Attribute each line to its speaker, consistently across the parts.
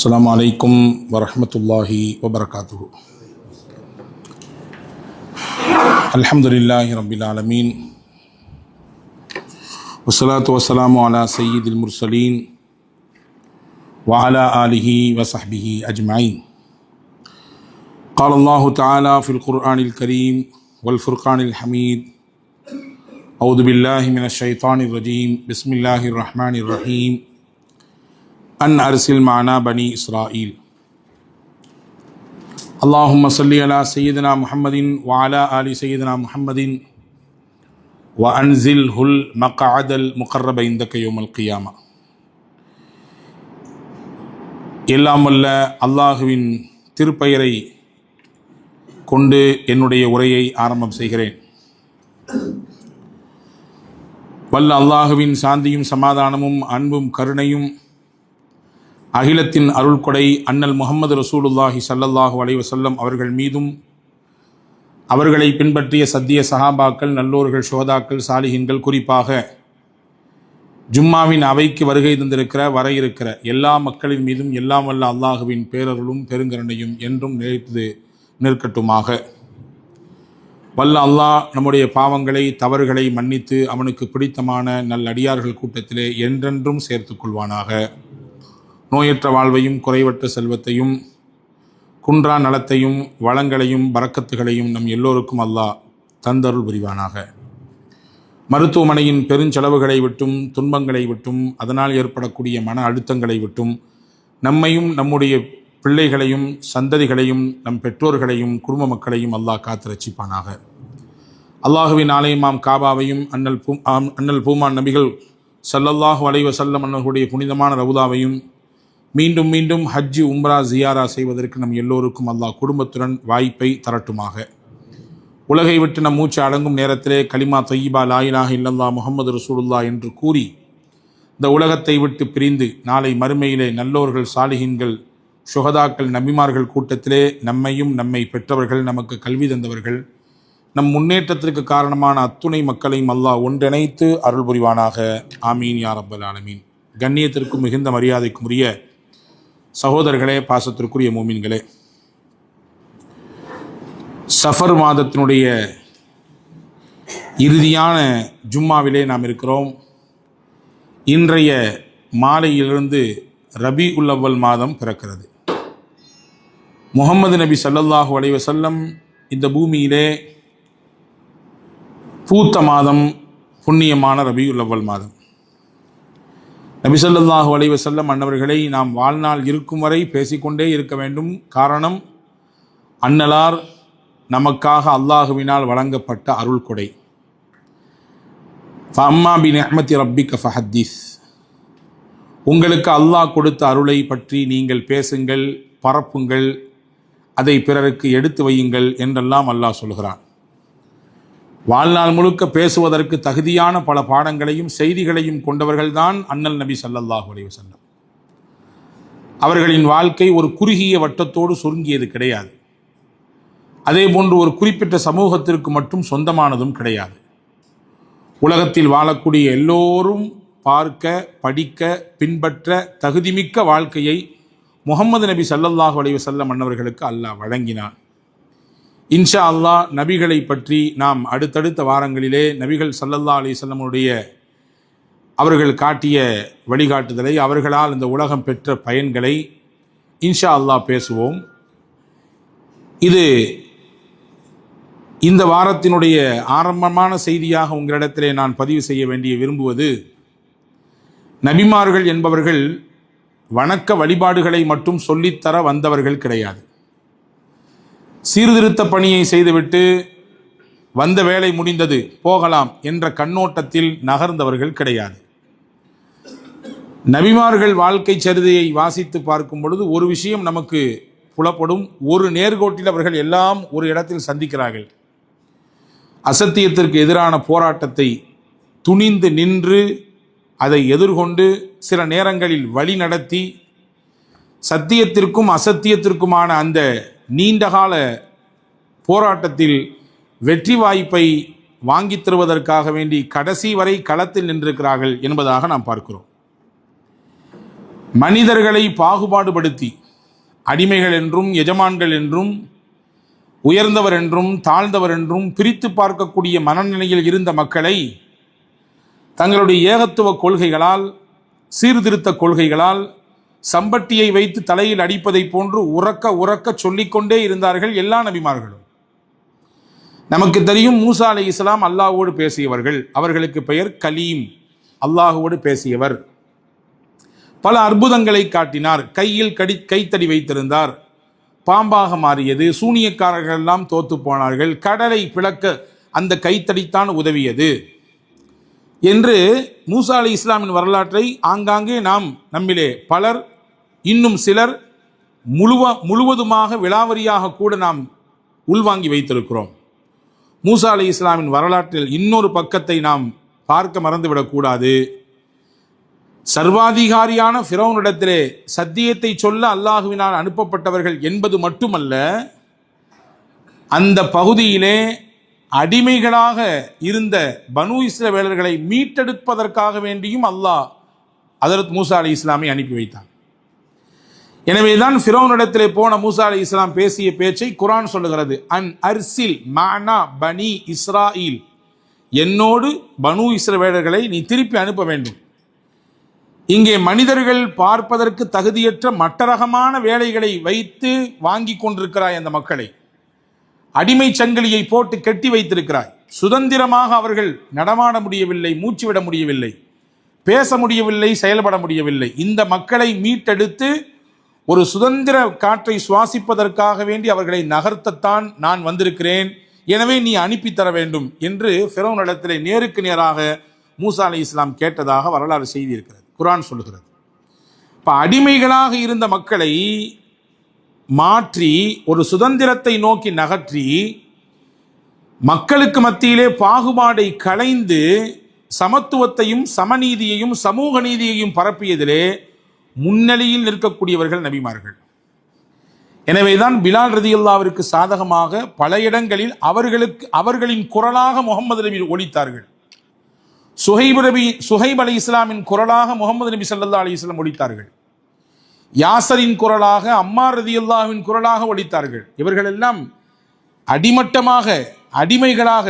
Speaker 1: அஸ்ஸலாமு அலைக்கும் வரஹ்மத்துல்லாஹி வபரகாத்துஹு. அல்ஹம்துலில்லாஹி ரப்பில் ஆலமீன் வஸ்ஸலாத்து வஸ்ஸலாமு அலா சய்யிதில் முர்சலீன் வ அலா ஆலிஹி வ ஸஹ்பிஹி அஜ்மஈன். قال الله تعالى في القرآن الكريم والفرقان الحميد أعوذ بالله من الشيطان الرجيم بسم الله الرحمن الرحيم أن أرسل معنا بني إسرائيل. اللهم صل على سيدنا محمد وعلى آل سيدنا محمد وأنزله المقعد المقرب عندك يوم القيامة. எல்லாம் வல்ல அல்லாஹுவின் திருப்பெயரை கொண்டு என்னுடைய உரையை ஆரம்பம் செய்கிறேன். வல்ல அல்லாஹுவின் சாந்தியும் சமாதானமும் அன்பும் கருணையும் அகிலத்தின் அருள்கொடை அண்ணல் முஹம்மது ரசூலுல்லாஹி ஸல்லல்லாஹு அலைஹி வஸல்லம் அவர்கள் மீதும் அவர்களை பின்பற்றிய சத்திய சஹாபாக்கள், நல்லோர்கள், ஷுஹதாக்கள், சாலிஹீன்கள், குறிப்பாக ஜும்மாவின் அவைக்கு வருகை தந்திருக்கிற வர இருக்கிற எல்லா மக்களின் மீதும் எல்லாம் வல்ல அல்லாஹுவின் பேரருளும் பெருங்கருணையும் என்றும் நிலைத்து நிற்கட்டுமாக. வல்ல அல்லாஹ் நம்முடைய பாவங்களை, தவறுகளை மன்னித்து அவனுக்கு பிடித்தமான நல்லடியார்கள் கூட்டத்திலே என்றென்றும் சேர்த்து கொள்வானாக. நோயற்ற வாழ்வையும் குறைவற்ற செல்வத்தையும் குன்றா நலத்தையும் வளங்களையும் பரக்கத்துகளையும் நம் எல்லோருக்கும் அல்லாஹ் தந்தருள் புரிவானாக. மருத்துவமனையின் பெருஞ்செலவுகளை விட்டும், துன்பங்களை விட்டும், அதனால் ஏற்படக்கூடிய மன அழுத்தங்களை விட்டும் நம்மையும் நம்முடைய பிள்ளைகளையும் சந்ததிகளையும் நம் பெற்றோர்களையும் குடும்ப மக்களையும் அல்லாஹ் காத்து ரட்சிப்பானாக. அல்லாஹுவின் ஆலயமாம் காபாவையும் அண்ணல் பூமான் நபிகள் ஸல்லல்லாஹு அலைஹி வஸல்லம் அன்னர்களுடைய புனிதமான ரவுதாவையும் மீண்டும் மீண்டும் ஹஜ்ஜு உம்ரா ஜியாரா செய்வதற்கு நம் எல்லோருக்கும் அல்லாஹ் குடும்பத்துடன் வாய்ப்பை தரட்டுமாக. உலகை விட்டு நம் மூச்சு அடங்கும் நேரத்திலே கலிமா தய்யிபா லா இலாஹ இல்லல்லாஹ் முஹம்மது ரசூலுல்லாஹ் என்று கூறி இந்த உலகத்தை விட்டு பிரிந்து நாளை மறுமையிலே நல்லோர்கள், சாலிஹீன்கள், ஷுஹதாக்கள், நபிமார்கள் கூட்டத்திலே நம்மையும் நம்மை பெற்றவர்கள், நமக்கு கல்வி தந்தவர்கள், நம் முன்னேற்றத்திற்கு காரணமான அத்துணை மக்களையும் அல்லாஹ் ஒன்றிணைத்து அருள் புரிவானாக. ஆமீன் யா ரப்பல் ஆலமீன். கண்ணியத்திற்கும் மிகுந்த மரியாதைக்கும் உரிய சகோதரர்களே, பாசத்திற்குரிய மோமீன்களே, சஃபர் மாதத்தினுடைய இறுதியான ஜும்மாவிலே நாம் இருக்கிறோம். இன்றைய மாலையிலிருந்து ரபி உல் அவ்வல் மாதம் பிறக்கிறது. முஹம்மது நபி ஸல்லல்லாஹு அலைஹி வஸல்லம் இந்த பூமியிலே பூத்த மாதம் புண்ணியமான ரபி உல் அவ்வல் மாதம். நபி ஸல்லல்லாஹு அலைஹி வஸல்லம் அன்னவர்களை நாம் வாழ்நாள் இருக்கும் வரை பேசிக்கொண்டே இருக்க வேண்டும். காரணம், அன்னலார் நமக்காக அல்லாஹுவினால் வழங்கப்பட்ட அருள் கொடை. ஃபஅம்மா பி நிஅமத்தி ரப்பிக ஃபஹத்தீஸ். உங்களுக்கு அல்லாஹ் கொடுத்த அருளை பற்றி நீங்கள் பேசுங்கள், பரப்புங்கள், அதை பிறருக்கு எடுத்து வையுங்கள் என்றெல்லாம் அல்லாஹ் சொல்கிறான். வாழ்நாள் முழுக்க பேசுவதற்கு தகுதியான பல பாடங்களையும் செய்திகளையும் கொண்டவர்கள்தான் அண்ணல் நபி ஸல்லல்லாஹு அலைஹி வஸல்லம். அவர்களின் வாழ்க்கை ஒரு குறுகிய வட்டத்தோடு சுருங்கியது கிடையாது. அதே போன்று ஒரு குறிப்பிட்ட சமூகத்திற்கு மட்டும் சொந்தமானதும் கிடையாது. உலகத்தில் வாழக்கூடிய எல்லோரும் பார்க்க, படிக்க, பின்பற்ற தகுதிமிக்க வாழ்க்கையை முஹம்மது நபி ஸல்லல்லாஹு அலைஹி வஸல்லம் அன்னவர்களுக்கு அல்லாஹ் வழங்கினான். இன்ஷா அல்லாஹ் நபிகளை பற்றி நாம் அடுத்தடுத்த வாரங்களிலே நபிகள் ஸல்லல்லாஹு அலைஹி வஸல்லமுடைய அவர்கள் காட்டிய வழிகாட்டுதலை, அவர்களால் இந்த உலகம் பெற்ற பயன்களை இன்ஷா அல்லாஹ் பேசுவோம். இது இந்த வாரத்தினுடைய ஆரம்பமான செய்தியாக உங்களிடத்திலே நான் பதிவு செய்ய விரும்புவது, நபிமார்கள் என்பவர்கள் வணக்க வழிபாடுகளை மட்டும் சொல்லித்தர வந்தவர்கள் கிடையாது. சீர்திருத்த பணியை செய்துவிட்டு வந்த வேலை முடிந்தது போகலாம் என்ற கண்ணோட்டத்தில் நகர்ந்தவர்கள் கிடையாது. நபிமார்கள் வாழ்க்கை சரிதையை வாசித்து பார்க்கும் பொழுது ஒரு விஷயம் நமக்கு புலப்படும். ஒரு நேர்கோட்டில் அவர்கள் எல்லாம் ஒரு இடத்தில் சந்திக்கிறார்கள். அசத்தியத்திற்கு எதிரான போராட்டத்தை துணிந்து நின்று அதை எதிர்கொண்டு சில நேரங்களில் வழி நடத்தி சத்தியத்திற்கும் அசத்தியத்திற்குமான அந்த நீண்டகால போராட்டத்தில் வெற்றி வாய்ப்பை வாங்கித் தருவதற்காக வேண்டி கடைசி வரை களத்தில் நின்றிருக்கிறார்கள் என்பதாக நாம் பார்க்கிறோம். மனிதர்களை பாகுபாடுபடுத்தி அடிமைகள் என்றும் எஜமான்கள் என்றும் உயர்ந்தவர் என்றும் தாழ்ந்தவர் என்றும் பிரித்து பார்க்கக்கூடிய மனநிலையில் இருந்த மக்களை தங்களுடைய ஏகத்துவ கொள்கைகளால், சீர்திருத்த கொள்கைகளால், சம்பட்டியை வைத்து தலையில் அடிப்பதை போன்று உறக்க உறக்க சொல்லிக்கொண்டே இருந்தார்கள் எல்லா நபிமார்களும். நமக்கு தெரியும், மூசா அலைஹிஸ்ஸலாம் அல்லாஹ்வோடு பேசியவர்கள். அவர்களுக்கு பெயர் கலீம், அல்லாஹ்வோடு பேசியவர். பல அற்புதங்களை காட்டினார். கையில் கைத்தடி வைத்திருந்தார், பாம்பாக மாறியது. சூனியக்காரர்கள் எல்லாம் தோத்து போனார்கள். கடலை பிளக்க அந்த கைத்தடித்தான் உதவியது என்று மூசா அலைஹிஸ்ஸலாமின் வரலாற்றை ஆங்காங்கே நாம் நம்மிலே பலர், இன்னும் சிலர் முழுவதுமாக விலாவரியாக கூட நாம் உள்வாங்கி வைத்திருக்கிறோம். மூசா அலைஹிஸ்ஸலாமின் வரலாற்றில் இன்னொரு பக்கத்தை நாம் பார்க்க மறந்துவிடக்கூடாது. சர்வாதிகாரியான ஃபிரௌனிடத்திலே சத்தியத்தை சொல்ல அல்லாஹுவினால் அனுப்பப்பட்டவர்கள் என்பது மட்டுமல்ல, அந்த பகுதியிலே அடிமைகளாக இருந்த பனு இஸ்ரவேலர்களை மீட்டெடுப்பதற்காக வேண்டியும் அல்லாஹ் ஹஜ்ரத் மூசா அலைஹிஸ்ஸலாமை அனுப்பி வைத்தான். எனவேதான் ஃபிரௌனிடத்திலே போன மூசா அலைஹிஸ்ஸலாம் பேசிய பேச்சை குர்ஆன் சொல்லுகிறது. அன் அர்சில் மஅனா பனி இஸ்ராயில், என்னோடு பனு இஸ்ரவேலர்களை நீ திருப்பி அனுப்ப வேண்டும். இங்கே மனிதர்கள் பார்ப்பதற்கு தகுதியற்ற மட்டரகமான வேலைகளை வைத்து வாங்கி கொண்டிருக்கிறாய். அந்த மக்களை அடிமை சங்கிலியை போட்டு கட்டி வைத்திருக்கிறாய். சுதந்திரமாக அவர்கள் நடமாட முடியவில்லை, மூச்சு விட முடியவில்லை, பேச முடியவில்லை, செயல்பட முடியவில்லை. இந்த மக்களை மீட்டெடுத்து ஒரு சுதந்திர காற்றை சுவாசிப்பதற்காக வேண்டி அவர்களை நகர்த்தத்தான் நான் வந்திருக்கிறேன். எனவே நீ அனுப்பி தர வேண்டும் என்று ஃபிரௌனிடத்திலே நேருக்கு நேராக மூசா அலைஹிஸ்ஸலாம் கேட்டதாக வரலாறு செய்தி இருக்கிறது, குர்ஆன் சொல்லுகிறது. இப்போ அடிமைகளாக இருந்த மக்களை மாற்றி ஒரு சுதந்திரத்தை நோக்கி நகற்றி மக்களுக்கு மத்தியிலே பாகுபாடை களைந்து சமத்துவத்தையும் சமநீதியையும் சமூக நீதியையும் பரப்பியதிலே முன்னணியில் நிற்கக்கூடியவர்கள் நபிமார்கள். எனவேதான் பிலால் ரலியல்லாஹுவிற்கு சாதகமாக பல இடங்களில் அவர்களின் குரலாக முகமது நபி ஒலித்தார்கள். சுஹைப் அலைஹிஸ்ஸலாமின் குரலாக முகமது நபி ஸல்லல்லாஹு அலைஹி வஸல்லம் ஒலித்தார்கள். யாசரின் குரலாக, அம்மார் ரலியல்லாஹுவின் குரலாக ஒலித்தார்கள். இவர்கள் எல்லாம் அடிமட்டமாக, அடிமைகளாக,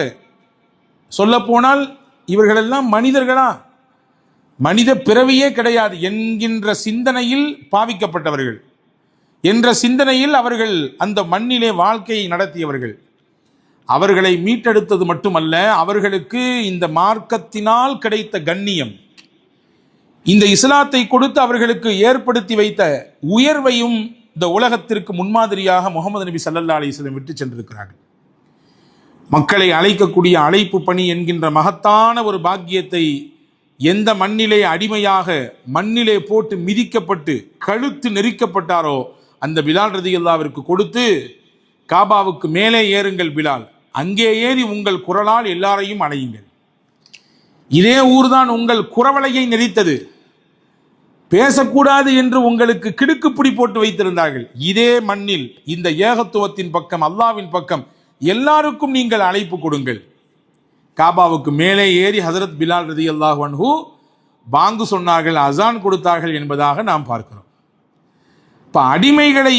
Speaker 1: சொல்லப்போனால் இவர்களெல்லாம் மனிதர்களா, மனித பிறவியே கிடையாது என்கின்ற சிந்தனையில் பாவிக்கப்பட்டவர்கள், என்ற சிந்தனையில் அவர்கள் அந்த மண்ணிலே வாழ்க்கையை நடத்தியவர்கள். அவர்களை மீட்டெடுத்தது மட்டுமல்ல, அவர்களுக்கு இந்த மார்க்கத்தினால் கிடைத்த கண்ணியம், இந்த இஸ்லாத்தை கொடுத்து அவர்களுக்கு ஏற்படுத்தி வைத்த உயர்வையும் இந்த உலகத்திற்கு முன்மாதிரியாக முகமது நபி ஸல்லல்லாஹு அலைஹி வஸல்லம் விட்டு சென்றிருக்கிறார்கள். மக்களை அழைக்கக்கூடிய அழைப்பு பணி என்கின்ற மகத்தான ஒரு பாக்கியத்தை எந்த மண்ணிலே அடிமையாக மண்ணிலே போட்டு மிதிக்கப்பட்டு கழுத்து நெரிக்கப்பட்டாரோ அந்த பிலால் ரலியல்லாஹுவிற்கு கொடுத்து, காபாவுக்கு மேலே ஏறுங்கள் பிலால், அங்கே ஏறி உங்கள் குரலால் எல்லாரையும் அழையுங்கள். இதே ஊர்தான் உங்கள் குரவலையை நெரித்தது, பேசக்கூடாது என்று உங்களுக்கு கிடுக்குப்பிடி போட்டு வைத்திருந்தார்கள். இதே மண்ணில் இந்த ஏகத்துவத்தின் பக்கம், அல்லாஹ்வின் பக்கம் எல்லாருக்கும் நீங்கள் அழைப்பு கொடுங்கள். காபாவுக்கு மேலே ஏறி ஹஜரத் பிலால் ரலியல்லாஹு அன்ஹு பாங்கு சொன்னார்கள், அசான் கொடுத்தார்கள் என்பதாக நாம் பார்க்கிறோம். இப்போ அடிமைகளை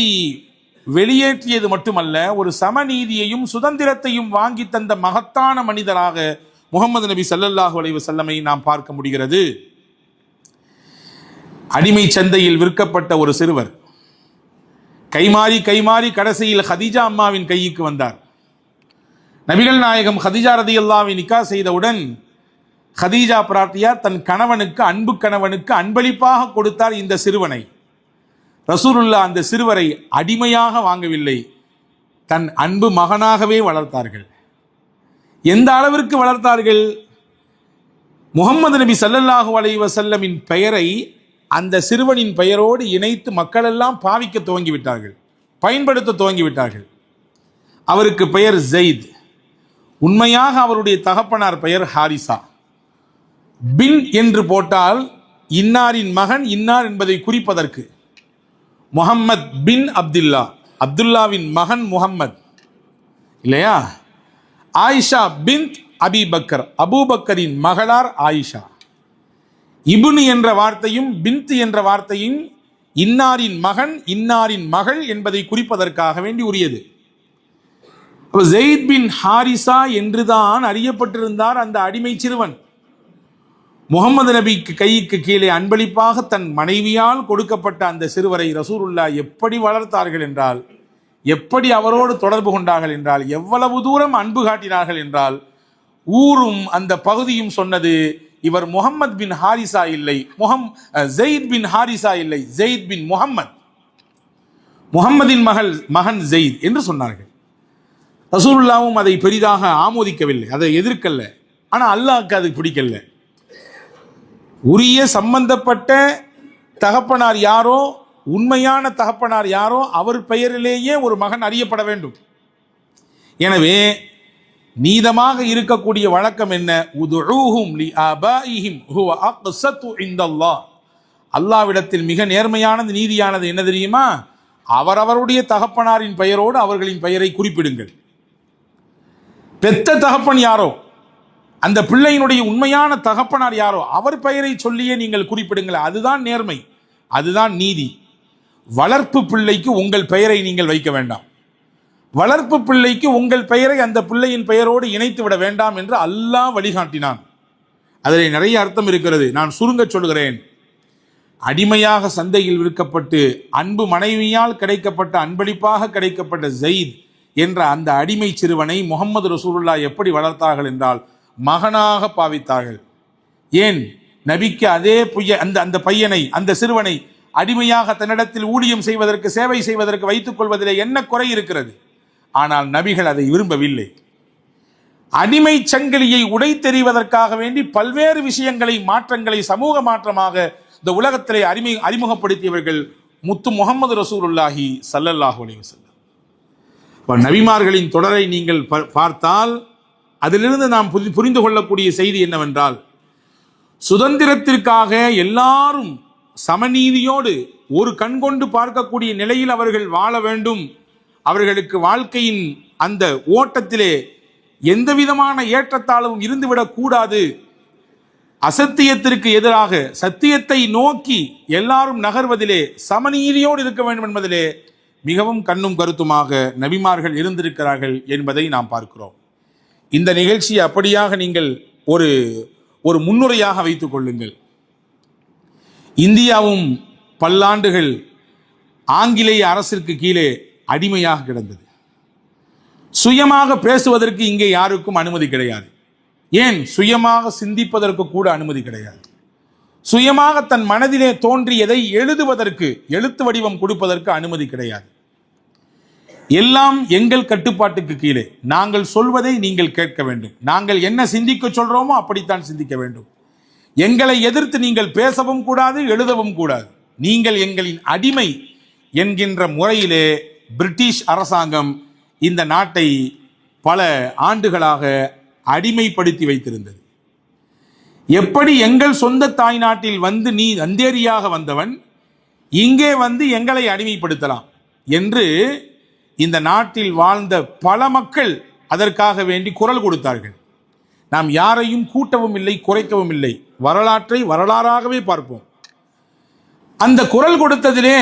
Speaker 1: வெளியேற்றியது மட்டுமல்ல, ஒரு சமநீதியையும் சுதந்திரத்தையும் வாங்கி தந்த மகத்தான மனிதராக முகமது நபி ஸல்லல்லாஹு அலைஹி வஸல்லமை நாம் பார்க்க முடிகிறது. அடிமை சந்தையில் விற்கப்பட்ட ஒரு சிறுவர் கைமாறி கடைசியில் ஹதீஜா அம்மாவின் கைக்கு வந்தார். நபிகள் நாயகம் ஹதீஜா ரலியல்லாஹு நிக்கா செய்தவுடன் ஹதீஜா பிரார்த்தியார் தன் கணவனுக்கு, அன்பு கணவனுக்கு அன்பளிப்பாக கொடுத்தார் இந்த சிறுவனை. ரசூலுல்லாஹ் அந்த சிறுவரை அடிமையாக வாங்கவில்லை, தன் அன்பு மகனாகவே வளர்த்தார்கள். எந்த அளவிற்கு வளர்த்தார்கள்? முகமது நபி ஸல்லல்லாஹு அலைஹி வஸல்லமின் பெயரை அந்த சிறுவனின் பெயரோடு இணைத்து மக்களெல்லாம் பாவிக்க துவங்கிவிட்டார்கள், பயன்படுத்த துவங்கிவிட்டார்கள். அவருக்கு பெயர் ஜெயித், உண்மையாக அவருடைய தகப்பனார் பெயர் ஹாரிசா. பின் என்று போட்டால் இன்னாரின் மகன் இன்னார் என்பதை குறிப்பதற்கு. முஹம்மத் பின் அப்துல்லா, அப்துல்லாவின் மகன் முஹம்மத் இல்லையா? ஆயிஷா பின் அபி பக்கர், அபூபக்கரின் மகளார் ஆயிஷா. இப்னு என்ற வார்த்தையும் பின்த் என்ற வார்த்தையும் இன்னாரின் மகன் இன்னாரின் மகள் என்பதை குறிப்பதற்காக வேண்டி உரியது. ஜெயித் பின் ஹாரிசா என்றுதான் அறியப்பட்டிருந்தார் அந்த அடிமை சிறுவன். முகமது நபிக்கு கைக்கு கீழே அன்பளிப்பாக தன் மனைவியால் கொடுக்கப்பட்ட அந்த சிறுவரை ரசூலுல்லாஹ் எப்படி வளர்த்தார்கள் என்றால், எப்படி அவரோடு தொடர்பு கொண்டார்கள் என்றால், எவ்வளவு தூரம் அன்பு காட்டினார்கள் என்றால், ஊரும் அந்த பகுதியும் சொன்னது, இவர் முகமது பின் ஹாரிசா இல்லை, ஜெயித் பின் ஹாரிசா இல்லை, ஜெயித் பின் முகம்மது, முகம்மதின் மகன் ஜெயித் என்று சொன்னார்கள். ரசூலுல்லாவும் அதை பெரிதாக ஆமோதிக்கவில்லை, அதை எதிர்க்கல்ல. ஆனால் அல்லாஹ்க்கு அது பிடிக்கல. உரிய சம்பந்தப்பட்ட தகப்பனார் யாரோ, உண்மையான தகப்பனார் யாரோ, அவர் பெயரிலேயே ஒரு மகன் அறியப்பட வேண்டும். எனவே நீதமாக இருக்கக்கூடிய வழக்கம் என்ன? உதுஊஹும் லிஆபாஇஹிம் ஹுவ அக்ஸத்து இன்தல்லாஹ். அல்லாஹ்விடத்தில் மிக நேர்மையானது, நீதியானது என்ன தெரியுமா? அவரவருடைய தகப்பனாரின் பெயரோடு அவர்களின் பெயரை குறிப்பிடுங்கள். பெத்த தகப்பன் யாரோ, அந்த பிள்ளையினுடைய உண்மையான தகப்பனார் யாரோ அவர் பெயரை சொல்லியே நீங்கள் குறிப்பிடுங்கள். அதுதான் நேர்மை, அதுதான் நீதி. வளர்ப்பு பிள்ளைக்கு உங்கள் பெயரை நீங்கள் வைக்க வேண்டாம். வளர்ப்பு பிள்ளைக்கு உங்கள் பெயரை அந்த பிள்ளையின் பெயரோடு இணைத்து விட வேண்டாம் என்று அல்லாஹ் வழிகாட்டினான். அதில் நிறைய அர்த்தம் இருக்கிறது. நான் சுருங்க சொல்கிறேன். அடிமையாக சந்தையில் விற்கப்பட்டு அன்பு மனைவியால் கிடைக்கப்பட்ட அன்பளிப்பாக கிடைக்கப்பட்ட ஜெயித் என்ற அந்த அடிமை சிறுவனை முகமது ரசூலுல்லாஹ் எப்படி வளர்த்தார்கள் என்றால், மகனாக பாவித்தார்கள். ஏன்? நபிக்கு அதே அந்த பையனை, அந்த சிறுவனை அடிமையாக தன்னிடத்தில் ஊழியம் செய்வதற்கு, சேவை செய்வதற்கு வைத்துக் கொள்வதிலே என்ன குறை இருக்கிறது? ஆனால் நபிகள் அதை விரும்பவில்லை. அடிமை சங்கிலியை உடைத்தெறிவதற்காக வேண்டி பல்வேறு விஷயங்களை, மாற்றங்களை, சமூக மாற்றமாக இந்த உலகத்திலே அறிமுகப்படுத்தியவர்கள் முத்து முகமது ரசூலுல்லாஹி ஸல்லல்லாஹு அலைஹி வஸல்லம். நபிமார்களின் தொடரை நீங்கள் பார்த்தால் அதிலிருந்து நாம் புரிந்து கொள்ளக்கூடிய செய்தி என்னவென்றால், சுதந்திரத்திற்காக எல்லாரும் சமநீதியோடு ஒரு கண் கொண்டு பார்க்கக்கூடிய நிலையில் அவர்கள் வாழ வேண்டும். அவர்களுக்கு வாழ்க்கையின் அந்த ஓட்டத்திலே எந்த விதமான ஏற்றத்தாழ்வும் இருந்துவிடக் கூடாது. அசத்தியத்திற்கு எதிராக சத்தியத்தை நோக்கி எல்லாரும் நகர்வதிலே சமநீதியோடு இருக்க வேண்டும் என்பதிலே மிகவும் கண்ணும் கருத்துமாக நபிமார்கள் இருந்திருக்கிறார்கள் என்பதை நாம் பார்க்கிறோம். இந்த நிகழ்ச்சியை அப்படியாக நீங்கள் ஒரு முன்னுரையாக வைத்துக் கொள்ளுங்கள். இந்தியாவும் பல்லாண்டுகள் ஆங்கிலேய அரசிற்கு கீழே அடிமையாக கிடந்தது. சுயமாக பேசுவதற்கு இங்கே யாருக்கும் அனுமதி கிடையாது. ஏன்? சுயமாக சிந்திப்பதற்கு கூட அனுமதி கிடையாது. சுயமாக தன் மனதிலே தோன்றியதை எழுதுவதற்கு, எழுத்து வடிவம் கொடுப்பதற்கு அனுமதி கிடையாது. எல்லாம் எங்கள் கட்டுப்பாட்டுக்கு கீழே. நாங்கள் சொல்வதை நீங்கள் கேட்க வேண்டும். நாங்கள் என்ன சிந்திக்க சொல்றோமோ அப்படித்தான் சிந்திக்க வேண்டும். எங்களை எதிர்த்து நீங்கள் பேசவும் கூடாது, எழுதவும் கூடாது. நீங்கள் எங்களின் அடிமை என்கின்ற முறையிலே பிரிட்டிஷ் அரசாங்கம் இந்த நாட்டை பல ஆண்டுகளாக அடிமைப்படுத்தி வைத்திருந்தது. எப்படி எங்கள் சொந்த தாய் நாட்டில் வந்து நீ அந்தேரியாக வந்தவன் இங்கே வந்து எங்களை அடிமைப்படுத்தலாம் என்று இந்த நாட்டில் வாழ்ந்த பல மக்கள் அதற்காக வேண்டி குரல் கொடுத்தார்கள். நாம் யாரையும் கூட்டவும் இல்லை, குறைக்கவும் இல்லை. வரலாற்றை வரலாறாகவே பார்ப்போம். அந்த குரல் கொடுத்ததிலே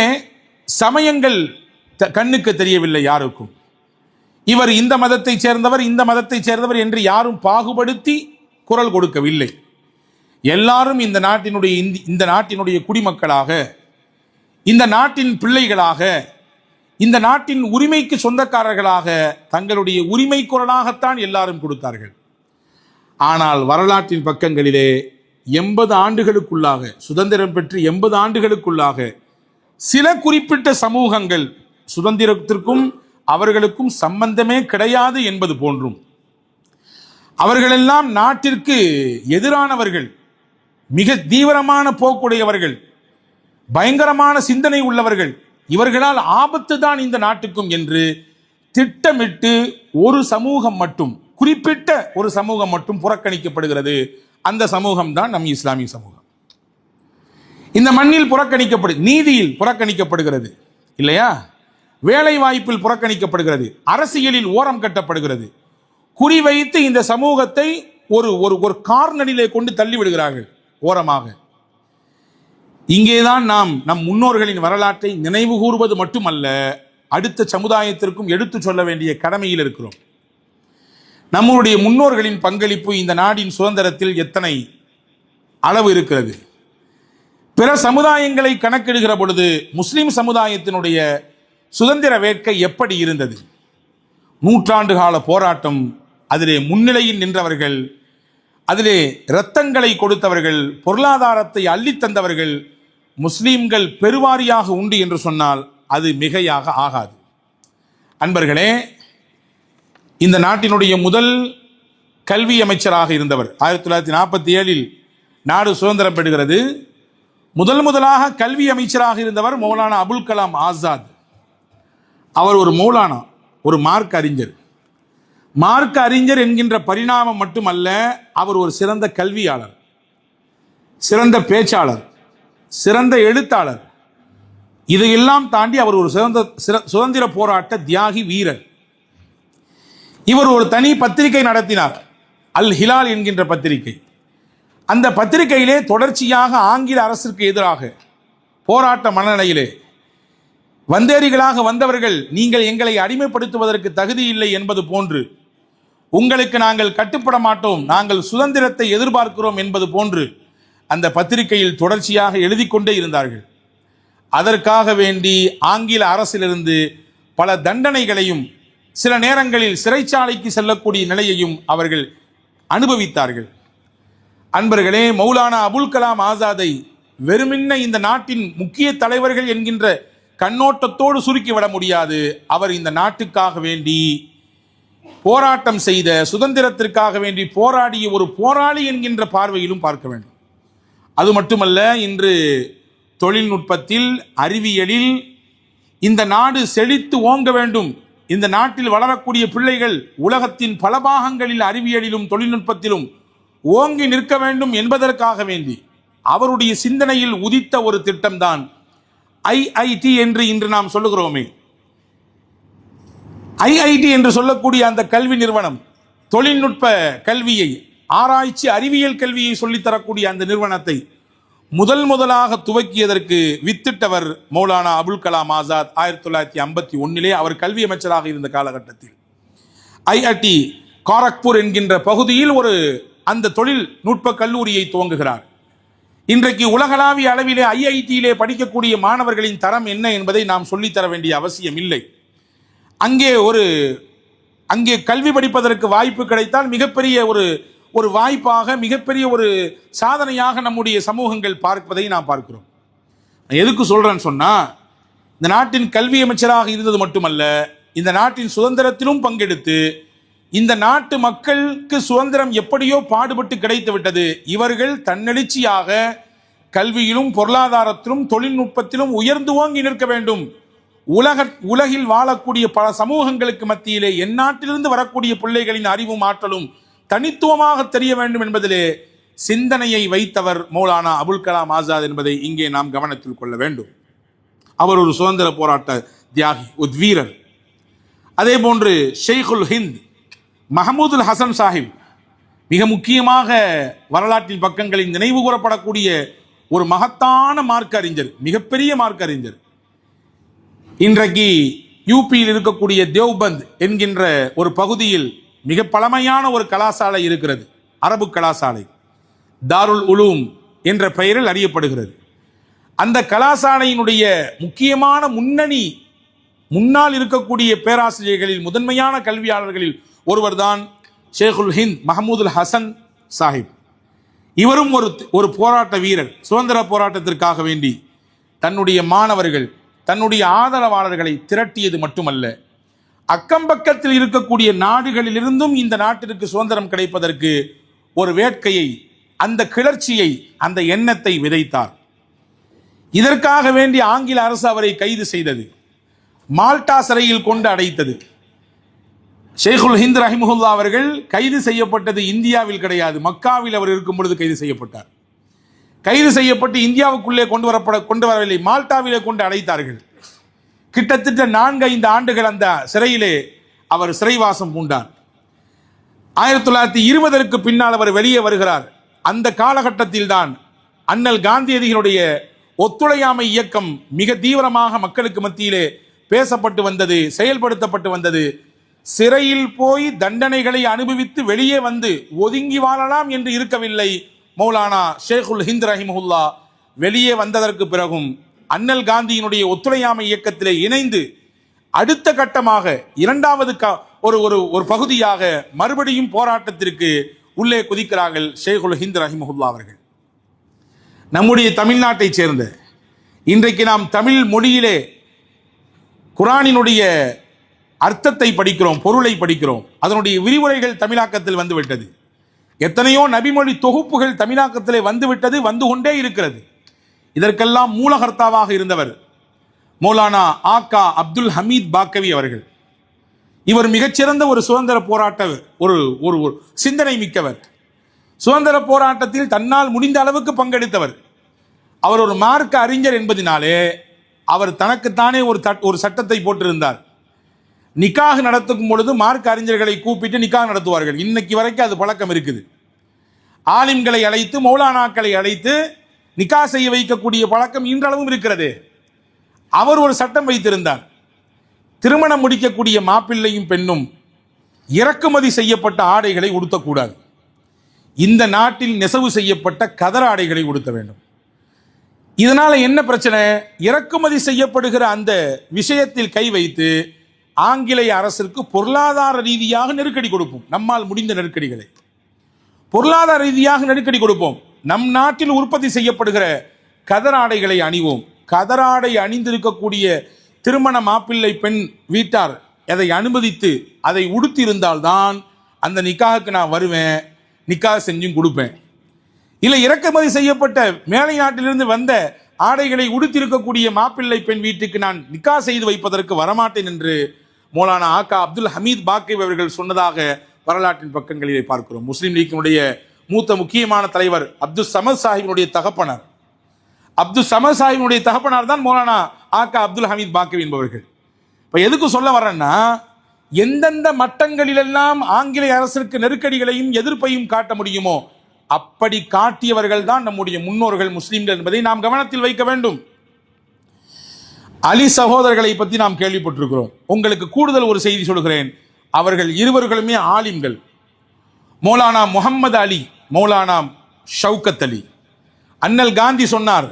Speaker 1: சமயங்கள் கண்ணுக்கு தெரியவில்லை யாருக்கும். இவர் இந்த மதத்தை சேர்ந்தவர், இந்த மதத்தை சேர்ந்தவர் என்று யாரும் பாகுபடுத்தி குரல் கொடுக்கவில்லை. எல்லாரும் இந்த நாட்டினுடைய குடிமக்களாக, இந்த நாட்டின் பிள்ளைகளாக, இந்த நாட்டின் உரிமைக்கு சொந்தக்காரர்களாக தங்களுடைய உரிமை குரலாகத்தான் எல்லாரும் கொடுத்தார்கள். ஆனால் வரலாற்றின் பக்கங்களிலே 80 ஆண்டுகளுக்குள்ளாக, சுதந்திரம் பெற்று 80 ஆண்டுகளுக்குள்ளாக சில குறிப்பிட்ட சமூகங்கள் சுதந்திரத்திற்கும் அவர்களுக்கும் சம்பந்தமே கிடையாது என்பது போன்றும், அவர்களெல்லாம் நாட்டிற்கு எதிரானவர்கள், மிக தீவிரமான போக்குடையவர்கள், பயங்கரமான சிந்தனை உள்ளவர்கள், இவர்களால் ஆபத்து தான் இந்த நாட்டுக்கும் என்று திட்டமிட்டு ஒரு சமூகம் மட்டும், குறிப்பிட்ட ஒரு சமூகம் மட்டும் புறக்கணிக்கப்படுகிறது. அந்த சமூகம் தான் நம் இஸ்லாமிய சமூகம். இந்த மண்ணில் நீதியில் புறக்கணிக்கப்படுகிறது இல்லையா? வேலை வாய்ப்பில் புறக்கணிக்கப்படுகிறது, அரசியலில் ஓரம் கட்டப்படுகிறது. குறிவைத்து இந்த சமூகத்தை ஒரு கார்னரிலே கொண்டு தள்ளி விடுகிறார்கள் ஓரமாக. இங்கேதான் நாம் நம் முன்னோர்களின் வரலாற்றை நினைவு கூறுவது மட்டுமல்ல, அடுத்த சமுதாயத்திற்கும் எடுத்து சொல்ல வேண்டிய கடமையில் இருக்கிறோம். நம்முடைய முன்னோர்களின் பங்களிப்பு இந்த நாடின் சுதந்திரத்தில் எத்தனை அளவு இருக்கிறது? பிற சமுதாயங்களை கணக்கெடுகிற பொழுது முஸ்லிம் சமுதாயத்தினுடைய சுதந்திர வேட்கை எப்படி இருந்தது? நூற்றாண்டு கால போராட்டம், அதிலே முன்னிலையில் நின்றவர்கள், அதிலே இரத்தங்களை கொடுத்தவர்கள், பொருளாதாரத்தை அள்ளித்தந்தவர்கள் முஸ்லிம்கள் பெருவாரியாக உண்டு என்று சொன்னால் அது மிகையாக ஆகாது. அன்பர்களே, இந்த நாட்டினுடைய முதல் கல்வி அமைச்சராக இருந்தவர் 1947 நாடு சுதந்திரம் பெறுகிறது. முதலாக கல்வி அமைச்சராக இருந்தவர் மௌலானா அபுல் கலாம் ஆசாத். அவர் ஒரு மௌலானா, ஒரு மார்க்க அறிஞர். மார்க்க அறிஞர் என்கின்ற பரிணாமம் மட்டுமல்ல, அவர் ஒரு சிறந்த கல்வியாளர், சிறந்த பேச்சாளர், சிறந்த எழுத்தாளர். இதையெல்லாம் தாண்டி அவர் ஒரு சுதந்திர போராட்ட தியாகி வீரர். இவர் ஒரு தனி பத்திரிகை நடத்தினார், அல் ஹிலால் என்கின்ற பத்திரிகை. அந்த பத்திரிகையிலே தொடர்ச்சியாக ஆங்கில அரசிற்கு எதிராக போராட்ட மனநிலையிலே வந்தேரிகளாக வந்தவர்கள், நீங்கள் எங்களை அடிமைப்படுத்துவதற்கு தகுதி இல்லை என்பது போன்று, உங்களுக்கு நாங்கள் கட்டுப்பட மாட்டோம், நாங்கள் சுதந்திரத்தை எதிர்பார்க்கிறோம் என்பது போன்று அந்த பத்திரிகையில் தொடர்ச்சியாக எழுதி கொண்டே இருந்தார்கள். அதற்காக வேண்டி ஆங்கில அரசிலிருந்து பல தண்டனைகளையும் சில நேரங்களில் சிறைச்சாலைக்கு செல்லக்கூடிய நிலையையும் அவர்கள் அனுபவித்தார்கள். அன்பர்களே, மௌலானா அபுல் கலாம் ஆசாதை வெறுமின்ன இந்த நாட்டின் முக்கிய தலைவர்கள் என்கின்ற கண்ணோட்டத்தோடு சுருக்கிவிட முடியாது. அவர் இந்த நாட்டுக்காக வேண்டி போராட்டம் செய்த, சுதந்திரத்திற்காக வேண்டி போராடிய ஒரு போராளி என்கின்ற பார்வையிலும் பார்க்க வேண்டும். அது மட்டுமல்ல, இன்று தொழில்நுட்பத்தில், அறிவியலில் இந்த நாடு செழித்து ஓங்க வேண்டும், இந்த நாட்டில் வளரக்கூடிய பிள்ளைகள் உலகத்தின் பல பாகங்களில் அறிவியலிலும் தொழில்நுட்பத்திலும் ஓங்கி நிற்க வேண்டும் என்பதற்காக வேண்டி அவருடைய சிந்தனையில் உதித்த ஒரு திட்டம்தான் ஐஐடி என்று இன்று நாம் சொல்லுகிறோமே. ஐஐடி என்று சொல்லக்கூடிய அந்த கல்வி நிறுவனம், தொழில்நுட்ப கல்வியை, ஆராய்ச்சி அறிவியல் கல்வியை சொல்லித்தரக்கூடிய அந்த நிறுவனத்தை முதலாக துவக்கியதற்கு வித்திட்டவர் மௌலானா அபுல் கலாம் ஆசாத். 1951 அவர் கல்வி அமைச்சராக இருந்த காலகட்டத்தில் ஐஐடி காரக்பூர் என்கின்ற பகுதியில் ஒரு அந்த தொழில்நுட்ப கல்லூரியை துவங்குகிறார். இன்றைக்கு உலகளாவிய அளவிலே ஐஐடியிலே படிக்கக்கூடிய மாணவர்களின் தரம் என்ன என்பதை நாம் சொல்லித்தர வேண்டிய அவசியம் இல்லை. அங்கே கல்வி படிப்பதற்கு வாய்ப்பு கிடைத்தால் மிகப்பெரிய ஒரு வாய்ப்பாக, மிகப்பெரிய ஒரு சாதனையாக நம்முடைய சமூகங்கள் பார்ப்பதை நாம் பார்க்கிறோம். எதுக்கு சொல்றேன்னு சொன்னா, இந்த நாட்டின் கல்வி அமைச்சராக இருந்தது மட்டுமல்ல, இந்த நாட்டின் சுதந்திரத்திலும் பங்கெடுத்து இந்த நாட்டு மக்களுக்கு சுதந்திரம் எப்படியோ பாடுபட்டு கிடைத்து விட்டது. இவர்கள் தன்னெழுச்சியாக கல்வியிலும் பொருளாதாரத்திலும் தொழில்நுட்பத்திலும் உயர்ந்து ஓங்கி நிற்க வேண்டும். உலகில் வாழக்கூடிய பல சமூகங்களுக்கு மத்தியிலே எந்நாட்டிலிருந்து வரக்கூடிய பிள்ளைகளின் அறிவும் ஆற்றலும் தனித்துவமாக தெரிய வேண்டும் என்பதிலே சிந்தனையை வைத்தவர் மௌலானா அபுல் கலாம் ஆசாத் என்பதை இங்கே நாம் கவனத்தில் கொள்ள வேண்டும். அவர் ஒரு சுதந்திர போராட்ட தியாகி, ஒரு வீரர். அதே போன்று ஷேகுல் ஹிந்த் மஹமூதுல் ஹசன் சாஹிப், மிக முக்கியமாக வரலாற்றின் பக்கங்களில் நினைவு கூறப்படக்கூடிய ஒரு மகத்தான மார்க்க அறிஞர், மிகப்பெரிய மார்க்க அறிஞர். இன்றைக்கு யூபியில் இருக்கக்கூடிய தேவ்பந்த் என்கின்ற ஒரு பகுதியில் மிக பழமையான ஒரு கலாசாலை இருக்கிறது, அரபு கலாசாலை, தாருல் உலூம் என்ற பெயரில் அறியப்படுகிறது. அந்த கலாசாலையினுடைய முக்கியமான முன்னால் இருக்கக்கூடிய பேராசிரியர்களில், முதன்மையான கல்வியாளர்களில் ஒருவர்தான் ஷேகுல் ஹிந்த் மஹமூதுல் ஹசன் சாஹிப். இவரும் ஒரு போராட்ட வீரர். சுதந்திர போராட்டத்திற்காக வேண்டி தன்னுடைய மாணவர்கள், தன்னுடைய ஆதரவாளர்களை திரட்டியது மட்டுமல்ல, அக்கம்பக்கத்தில் இருக்கக்கூடிய நாடுகளிலிருந்தும் இந்த நாட்டிற்கு சுதந்திரம் கிடைப்பதற்கு ஒரு வேட்கையை, அந்த கிளர்ச்சியை, அந்த எண்ணத்தை விதைத்தார். இதற்காக வேண்டி ஆங்கில அரசு அவரை கைது செய்தது, மால்டா சிறையில் கொண்டு அடைத்தது. ஷேகுல் ஹிந்த் ரஹிமஹுல்லா அவர்கள் கைது செய்யப்பட்டது இந்தியாவில் கிடையாது, மக்காவில் அவர் இருக்கும் பொழுது கைது செய்யப்பட்டார். கைது செய்யப்பட்டு இந்தியாவுக்குள்ளே கொண்டு வரவில்லை, மால்டாவிலே கொண்டு அடைத்தார்கள். கிட்டத்தட்ட 4-5 ஆண்டுகள் அந்த சிறையிலே அவர் சிறைவாசம் பூண்டார். 1920 பின்னால் அவர் வெளியே வருகிறார். அந்த காலகட்டத்தில் தான் அண்ணல் காந்தியடிகளுடைய ஒத்துழையாமை இயக்கம் மிக தீவிரமாக மக்களுக்கு மத்தியிலே பேசப்பட்டு வந்தது, செயல்படுத்தப்பட்டு வந்தது. சிறையில் போய் தண்டனைகளை அனுபவித்து வெளியே வந்து ஒதுங்கி வாழலாம் என்று இருக்கவில்லை. மௌலானா ஷேகுல் ஹிந்த் ரஹிமஹுல்லா வெளியே வந்ததற்கு பிறகும் அண்ணல் காந்தியினுடைய ஒத்துழையாமை இயக்கத்திலே இணைந்து அடுத்த கட்டமாக இரண்டாவது ஒரு பகுதியாக மறுபடியும் போராட்டத்திற்கு உள்ளே குதிக்கிறார்கள் ஷேகுல் ஹிந்த் ரஹிமஹுல்லா அவர்கள். நம்முடைய தமிழ்நாட்டை சேர்ந்த, இன்றைக்கு நாம் தமிழ் மொழியிலே குர்ஆனினுடைய அர்த்தத்தை படிக்கிறோம், பொருளை படிக்கிறோம், அதனுடைய விரிவுரைகள் தமிழாக்கத்தில் வந்துவிட்டது. எத்தனையோ நபிமொழி தொகுப்புகள் தமிழாக்கத்திலே வந்துவிட்டது, வந்து கொண்டே இருக்கிறது. இதற்கெல்லாம் மூலகர்த்தாவாக இருந்தவர் மௌலானா ஆக்கா அப்துல் ஹமீத் பாக்கவி அவர்கள். இவர் மிகச்சிறந்த ஒரு சுதந்திர போராட்ட ஒரு சிந்தனை மிக்கவர். சுதந்திர போராட்டத்தில் தன்னால் முடிந்த அளவுக்கு பங்கெடுத்தவர். அவர் ஒரு மார்க்க அறிஞர் என்பதினாலே அவர் தனக்குத்தானே ஒரு சட்டத்தை போட்டிருந்தார். நிக்காஹ் நடத்தும் பொழுது மார்க்க அறிஞர்களை கூப்பிட்டு நிக்காஹ் நடத்துவார்கள். இன்னைக்கு வரைக்கும் அது பழக்கம் இருக்குது. ஆலிம்களை அழைத்து, மௌலானாக்களை அழைத்து நிக்காஹ் செய்ய வைக்கக்கூடிய பழக்கம் இன்றளவும் இருக்கிறது. அவர் ஒரு சட்டம் வைத்திருந்தார். திருமணம் முடிக்கக்கூடிய மாப்பிள்ளையும் பெண்ணும் இறக்குமதி செய்யப்பட்ட ஆடைகளை உடுத்தக்கூடாது. இந்த நாட்டில் நெசவு செய்யப்பட்ட கதர் ஆடைகளை உடுத்த வேண்டும். இதனால என்ன பிரச்சனை? இறக்குமதி செய்யப்படுகிற அந்த விஷயத்தில் கை வைத்து ஆங்கிலேய அரசிற்கு பொருளாதார ரீதியாக நெருக்கடி கொடுப்போம். நம்மால் முடிந்த நெருக்கடிகளை பொருளாதார ரீதியாக நெருக்கடி கொடுப்போம். நம் நாட்டில் உற்பத்தி செய்யப்படுகிற கதர் ஆடைகளை அணிவோம். கதராடை அணிந்திருக்கக்கூடிய திருமண மாப்பிள்ளை பெண் வீட்டார் அதை அனுமதித்து அதை உடுத்தியிருந்தால்தான் அந்த நிக்காஹுக்கு நான் வருவேன், நிக்காஹ் செஞ்சும் கொடுப்பேன். இல்லை, இறக்குமதி செய்யப்பட்ட மேலை நாட்டிலிருந்து வந்த ஆடைகளை உடுத்திருக்கக்கூடிய மாப்பிள்ளை பெண் வீட்டுக்கு நான் நிக்காஹ் செய்து வைப்பதற்கு வரமாட்டேன் என்று மௌலானா ஆக்கா அப்துல் ஹமீத் பாக்கவி அவர்கள் சொன்னதாக வரலாற்றின் பக்கங்களிலே பார்க்கிறோம். முஸ்லீம் லீக்கினுடைய மூத்த முக்கியமான தலைவர் அப்துல் சமத் சாஹிபினுடைய தகப்பனார், அப்துல் சமத் சாஹிபினுடைய தகப்பனார் தான் மௌலானா ஆக்கா அப்துல் ஹமீத் பாக்கவி என்பவர்கள். இப்போ எதுக்கு சொல்ல வரேன்னா, எந்தெந்த மட்டங்களிலெல்லாம் ஆங்கிலேய அரசிற்கு நெருக்கடிகளையும் எதிர்ப்பையும் காட்ட முடியுமோ அப்படி காட்டியவர்கள் தான் நம்முடைய முன்னோர்கள் முஸ்லிம்கள் என்பதை நாம் கவனத்தில் வைக்க வேண்டும். அலி சகோதரர்களை பற்றி நாம் கேள்விப்பட்டிருக்கிறோம். உங்களுக்கு கூடுதல் ஒரு செய்தி சொல்கிறேன். அவர்கள் இருவர்களுமே ஆலிம்கள். மௌலானா முஹம்மது அலி, மௌலானா ஷவுகத் அலி. அண்ணல் காந்தி சொன்னார்,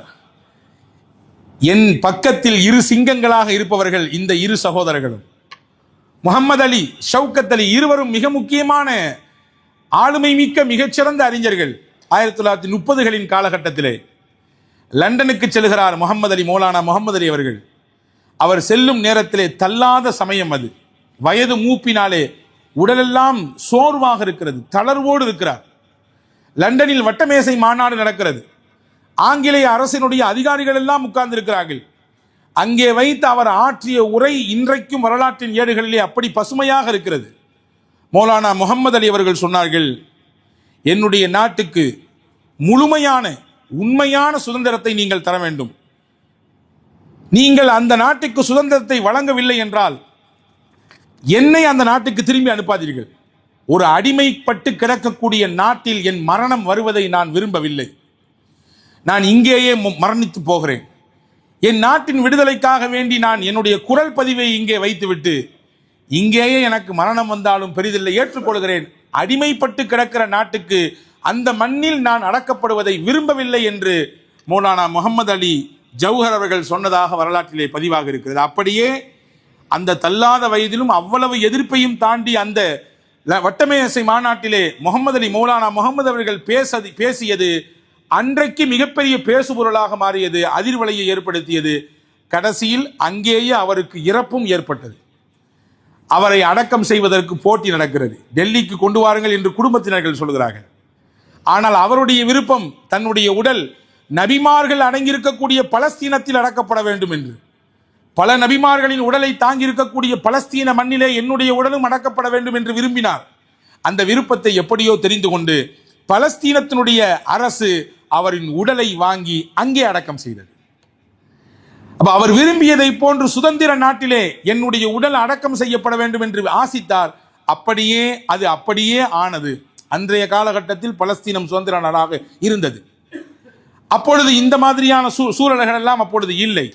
Speaker 1: என் பக்கத்தில் இரு சிங்கங்களாக இருப்பவர்கள் இந்த இரு சகோதரர்களும். முஹம்மது அலி, ஷவுகத் அலி இருவரும் மிக முக்கியமான ஆளுமை மிக்க மிகச்சிறந்த அறிஞர்கள். 1930களின் காலகட்டத்திலே லண்டனுக்கு செல்கிறார் முஹம்மது அலி, மௌலானா முஹம்மது அலி அவர்கள். அவர் செல்லும் நேரத்திலே தள்ளாத சமயம் அது. வயது மூப்பினாலே உடலெல்லாம் சோர்வாக இருக்கிறது, தளர்வோடு இருக்கிறார். லண்டனில் வட்டமேசை மாநாடு நடக்கிறது. ஆங்கிலேய அரசினுடைய அதிகாரிகள் எல்லாம் உட்கார்ந்து இருக்கிறார்கள். அங்கே வைத்து அவர் ஆற்றிய உரை இன்றைக்கும் வரலாற்றின் ஏடுகளிலே அப்படி பசுமையாக இருக்கிறது. மௌலானா முஹம்மது அலி அவர்கள் சொன்னார்கள், என்னுடைய நாட்டுக்கு முழுமையான உண்மையான சுதந்திரத்தை நீங்கள் தர வேண்டும். நீங்கள் அந்த நாட்டுக்கு சுதந்திரத்தை வழங்கவில்லை என்றால் என்னை அந்த நாட்டுக்கு திரும்பி அனுப்பாதீர்கள். ஒரு அடிமைப்பட்டு கிடக்கக்கூடிய நாட்டில் என் மரணம் வருவதை நான் விரும்பவில்லை. நான் இங்கேயே மரணித்து போகிறேன். என் நாட்டின் விடுதலைக்காக வேண்டி நான் என்னுடைய குரல் பதிவை இங்கே வைத்துவிட்டு இங்கேயே எனக்கு மரணம் வந்தாலும் பெரிதில்லை, ஏற்றுக்கொள்கிறேன். அடிமைப்பட்டு கிடக்கிற நாட்டுக்கு அந்த மண்ணில் நான் அடக்கப்படுவதை விரும்பவில்லை என்று மௌலானா முஹம்மது அலி ஜௌஹர் அவர்கள் சொன்னதாக வரலாற்றிலே பதிவாக இருக்கிறது. அப்படியே அந்த தள்ளாத வயதிலும் அவ்வளவு எதிர்ப்பையும் தாண்டி அந்த வட்டமேசை மாநாட்டிலே முஹம்மது அலி, மௌலானா முஹம்மது அவர்கள் பேசியது அன்றைக்கு மிகப்பெரிய பேசுபொருளாக மாறியது, அதிர்வலையை ஏற்படுத்தியது. கடைசியில் அங்கேயே அவருக்கு இறப்பும் ஏற்பட்டது. அவரை அடக்கம் செய்வதற்கு போட்டி நடக்கிறது. டெல்லிக்கு கொண்டு வாருங்கள் என்று குடும்பத்தினர்கள் சொல்கிறார்கள். ஆனால் அவருடைய விருப்பம் தன்னுடைய உடல் நபிமார்கள் அடங்கியிருக்கக்கூடிய பலஸ்தீனத்தில் அடக்கப்பட வேண்டும் என்று. பல நபிமார்களின் உடலை தாங்கியிருக்கக்கூடிய பலஸ்தீன மண்ணிலே என்னுடைய உடலும் அடக்கப்பட வேண்டும் என்று விரும்பினார். அந்த விருப்பத்தை எப்படியோ தெரிந்து கொண்டு பலஸ்தீனத்தினுடைய அரசு அவரின் உடலை வாங்கி அங்கே அடக்கம் செய்தது. அப்ப அவர் விரும்பியதை போன்று சுதந்திர நாட்டிலே என்னுடைய உடல் அடக்கம் செய்யப்பட வேண்டும் என்று ஆசித்தார். அப்படியே ஆனது. அன்றைய காலகட்டத்தில் பலஸ்தீனம் சுதந்திர நாடாக இருந்தது. அப்பொழுது இந்த மாதிரியான சூழல்கள் எல்லாம் அப்பொழுது இல்லை.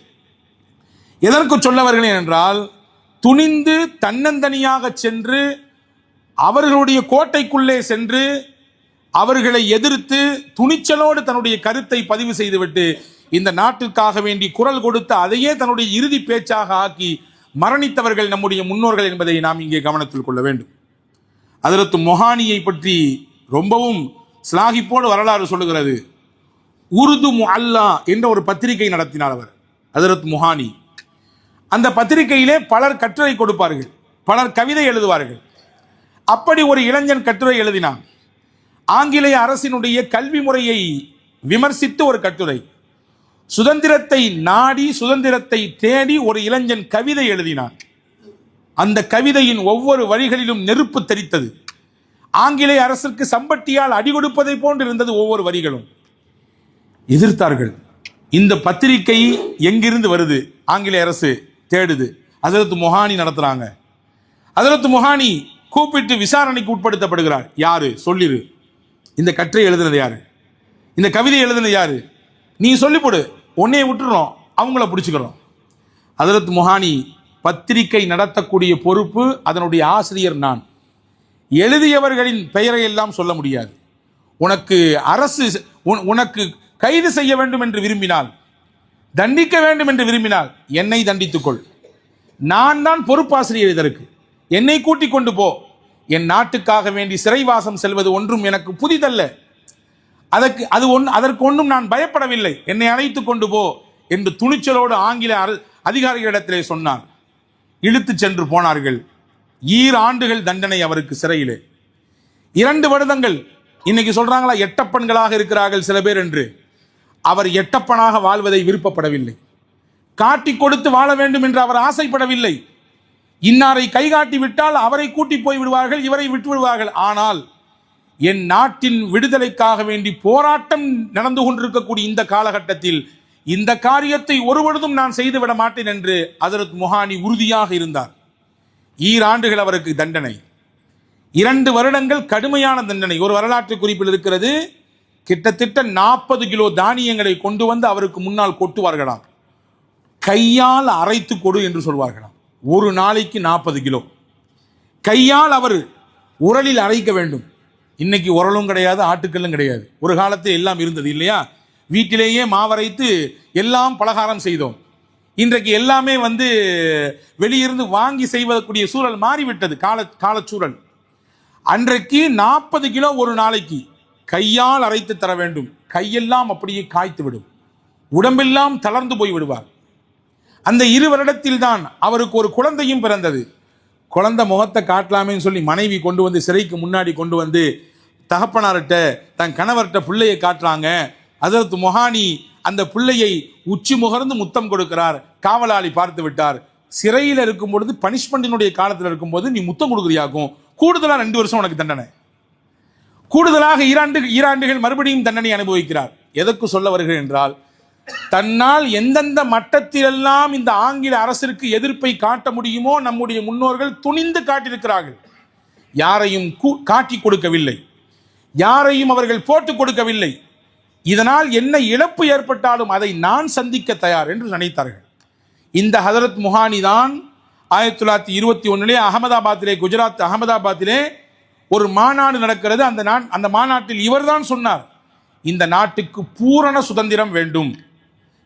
Speaker 1: எதற்கு சொல்ல வருகிறேன் என்றால், துணிந்து தன்னந்தனியாக சென்று அவர்களுடைய கோட்டைக்குள்ளே சென்று அவர்களை எதிர்த்து துணிச்சலோடு தன்னுடைய கருத்தை பதிவு செய்துவிட்டு இந்த நாட்டிற்காக வேண்டி குரல் கொடுத்து அதையே தன்னுடைய இறுதி பேச்சாக ஆக்கி மரணித்தவர்கள் நம்முடைய முன்னோர்கள் என்பதை நாம் இங்கே கவனத்தில் கொள்ள வேண்டும். ஹஜ்ரத் மொஹானியை பற்றி ரொம்பவும் ஸ்லாகிப்போடு வரலாறு சொல்லுகிறது. உருது முஅல்லா என்ற ஒரு பத்திரிகை நடத்தினார் அவர், ஹஜ்ரத் மொஹானி. அந்த பத்திரிகையிலே பலர் கட்டுரை கொடுப்பார்கள், பலர் கவிதை எழுதுவார்கள். அப்படி ஒரு இளைஞன் கட்டுரை எழுதினான். ஆங்கிலேய அரசினுடைய கல்வி முறையை விமர்சித்து ஒரு கட்டுரை. சுதந்திரத்தை நாடி சுதந்திரத்தை தேடி ஒரு இளைஞன் கவிதை எழுதினான். அந்த கவிதையின் ஒவ்வொரு வரிகளிலும் நெருப்பு தெரித்தது. ஆங்கிலேய அரசுக்கு சம்பட்டியால் அடி கொடுப்பதை போன்று இருந்தது ஒவ்வொரு வரிகளும். எதிர்த்தார்கள். இந்த பத்திரிகை எங்கிருந்து வருது? ஆங்கிலேய அரசு தேடுது. ஹஜ்ரத் மொஹானி நடத்துறாங்க. ஹஜ்ரத் மொஹானி கூப்பிட்டு விசாரணைக்கு உட்படுத்தப்படுகிறார். யாரு சொல்லிரு, இந்த கட்டுரை எழுதுனது யாரு, இந்த கவிதை எழுதுனது யாரு, நீ சொல்லிப்போடு, உன்னையை விட்டுறோம், அவங்கள பிடிச்சிக்கிறோம். ஹஜ்ரத் மொஹானி, பத்திரிகை நடத்தக்கூடிய பொறுப்பு அதனுடைய ஆசிரியர் நான். எழுதியவர்களின் பெயரை எல்லாம் சொல்ல முடியாது. உனக்கு அரசு உனக்கு கைது செய்ய வேண்டும் என்று விரும்பினால், தண்டிக்க வேண்டும் என்று விரும்பினால் என்னை தண்டித்துக்கொள். நான் தான் பொறுப்பாசிரியர் இதற்கு. என்னை கூட்டிக் கொண்டு போ. என் நாட்டுக்காக வேண்டி சிறைவாசம் செல்வது ஒன்றும் எனக்கு புதிதல்ல. அதற்கு ஒன்றும் நான் பயப்படவில்லை. என்னை அழைத்துக் கொண்டு போ என்று துணிச்சலோடு ஆங்கில அதிகாரிகளிடத்திலே சொன்னார். இழுத்து சென்று போனார்கள். 7 ஆண்டுகள் தண்டனை அவருக்கு சிறையிலே. 2 வருடங்கள். இன்னைக்கு சொல்றாங்களா எட்டப்பன்களாக இருக்கிறார்கள் சில பேர் என்று. அவர் எட்டப்பனாக வாழ்வதை விருப்பப்படவில்லை. காட்டி கொடுத்து வாழ வேண்டும் என்று அவர் ஆசைப்படவில்லை. இன்னாரை கைகாட்டி விட்டால் அவரை கூட்டி போய் விடுவார்கள், இவரை விட்டு விடுவார்கள். ஆனால் என் நாட்டின் விடுதலைக்காக வேண்டி போராட்டம் நடந்து கொண்டிருக்கக்கூடிய இந்த காலகட்டத்தில் இந்த காரியத்தை ஒருவருதும் நான் செய்துவிட மாட்டேன் என்று ஹஜ்ரத் மொஹானி உறுதியாக இருந்தார். 7 ஆண்டுகள் அவருக்கு தண்டனை. 2 வருடங்கள் கடுமையான தண்டனை. ஒரு வரலாற்று குறிப்பில் இருக்கிறது, கிட்டத்தட்ட 40 கிலோ தானியங்களை கொண்டு வந்து அவருக்கு முன்னால் கொட்டுவார்களாம். கையால் அரைத்து கொடு என்று சொல்வார்களாம். ஒரு நாளைக்கு 40 கிலோ கையால் அவர் உரலில் அரைக்க வேண்டும். இன்னைக்கு உரலும் கிடையாது, ஆட்டுக்கல்லும் கிடையாது. ஒரு காலத்தில் எல்லாம் இருந்தது இல்லையா? வீட்டிலேயே மாவரைத்து எல்லாம் பலகாரம் செய்தோம். இன்றைக்கு எல்லாமே வெளியிருந்து வாங்கி செய்வதற்குரிய சூழல் மாறிவிட்டது, காலச்சூழல். அன்றைக்கு 40 கிலோ ஒரு நாளைக்கு கையால் அரைத்து தர வேண்டும். கையெல்லாம் அப்படியே காய்த்து விடும், உடம்பெல்லாம் தளர்ந்து போய் விடுவார். அந்த 2 வருடத்தில் தான் அவருக்கு ஒரு குழந்தையும் பிறந்தது. குழந்தை முகத்தை காட்டலாமேன்னு சொல்லி மனைவி கொண்டு வந்து சிறைக்கு முன்னாடி கொண்டு வந்து தகப்பனார்கிட்ட தன் கணவர்கிட்ட பிள்ளையை காட்டுறாங்க. ஹஜ்ரத் மொஹானி அந்த பிள்ளையை உச்சி முகர்ந்து முத்தம் கொடுக்கிறார். காவலாளி பார்த்து விட்டார். சிறையில் இருக்கும் பொழுது, பனிஷ்மெண்டினுடைய காலத்தில் இருக்கும்போது நீ முத்தம் கொடுக்குறியாக்கும், கூடுதலாக 2 வருஷம் உனக்கு தண்டனை, கூடுதலாக 2 ஆண்டுகள் மறுபடியும் தண்டனை அனுபவிக்கிறார். எதற்கு சொல்ல வருகிறேன் என்றால், தன்னால் எந்தெந்த மட்டத்திலெல்லாம் இந்த ஆங்கில அரசிற்கு எதிர்ப்பை காட்ட முடியுமோ நம்முடைய முன்னோர்கள் துணிந்து காட்டியிருக்கிறார்கள். யாரையும் காட்டி கொடுக்கவில்லை, யாரையும் அவர்கள் போட்டுக் கொடுக்கவில்லை. இதனால் என்ன இழப்பு ஏற்பட்டாலும் அதை நான் சந்திக்க தயார் என்று நினைத்தார்கள். இந்த ஹஜ்ரத் மொஹானி தான் 1921 அகமதாபாத்திலே, குஜராத் அகமதாபாத்திலே ஒரு மாநாடு நடக்கிறது. அந்த மாநாட்டில் இவர்தான் சொன்னார், இந்த நாட்டுக்கு பூரண சுதந்திரம் வேண்டும்,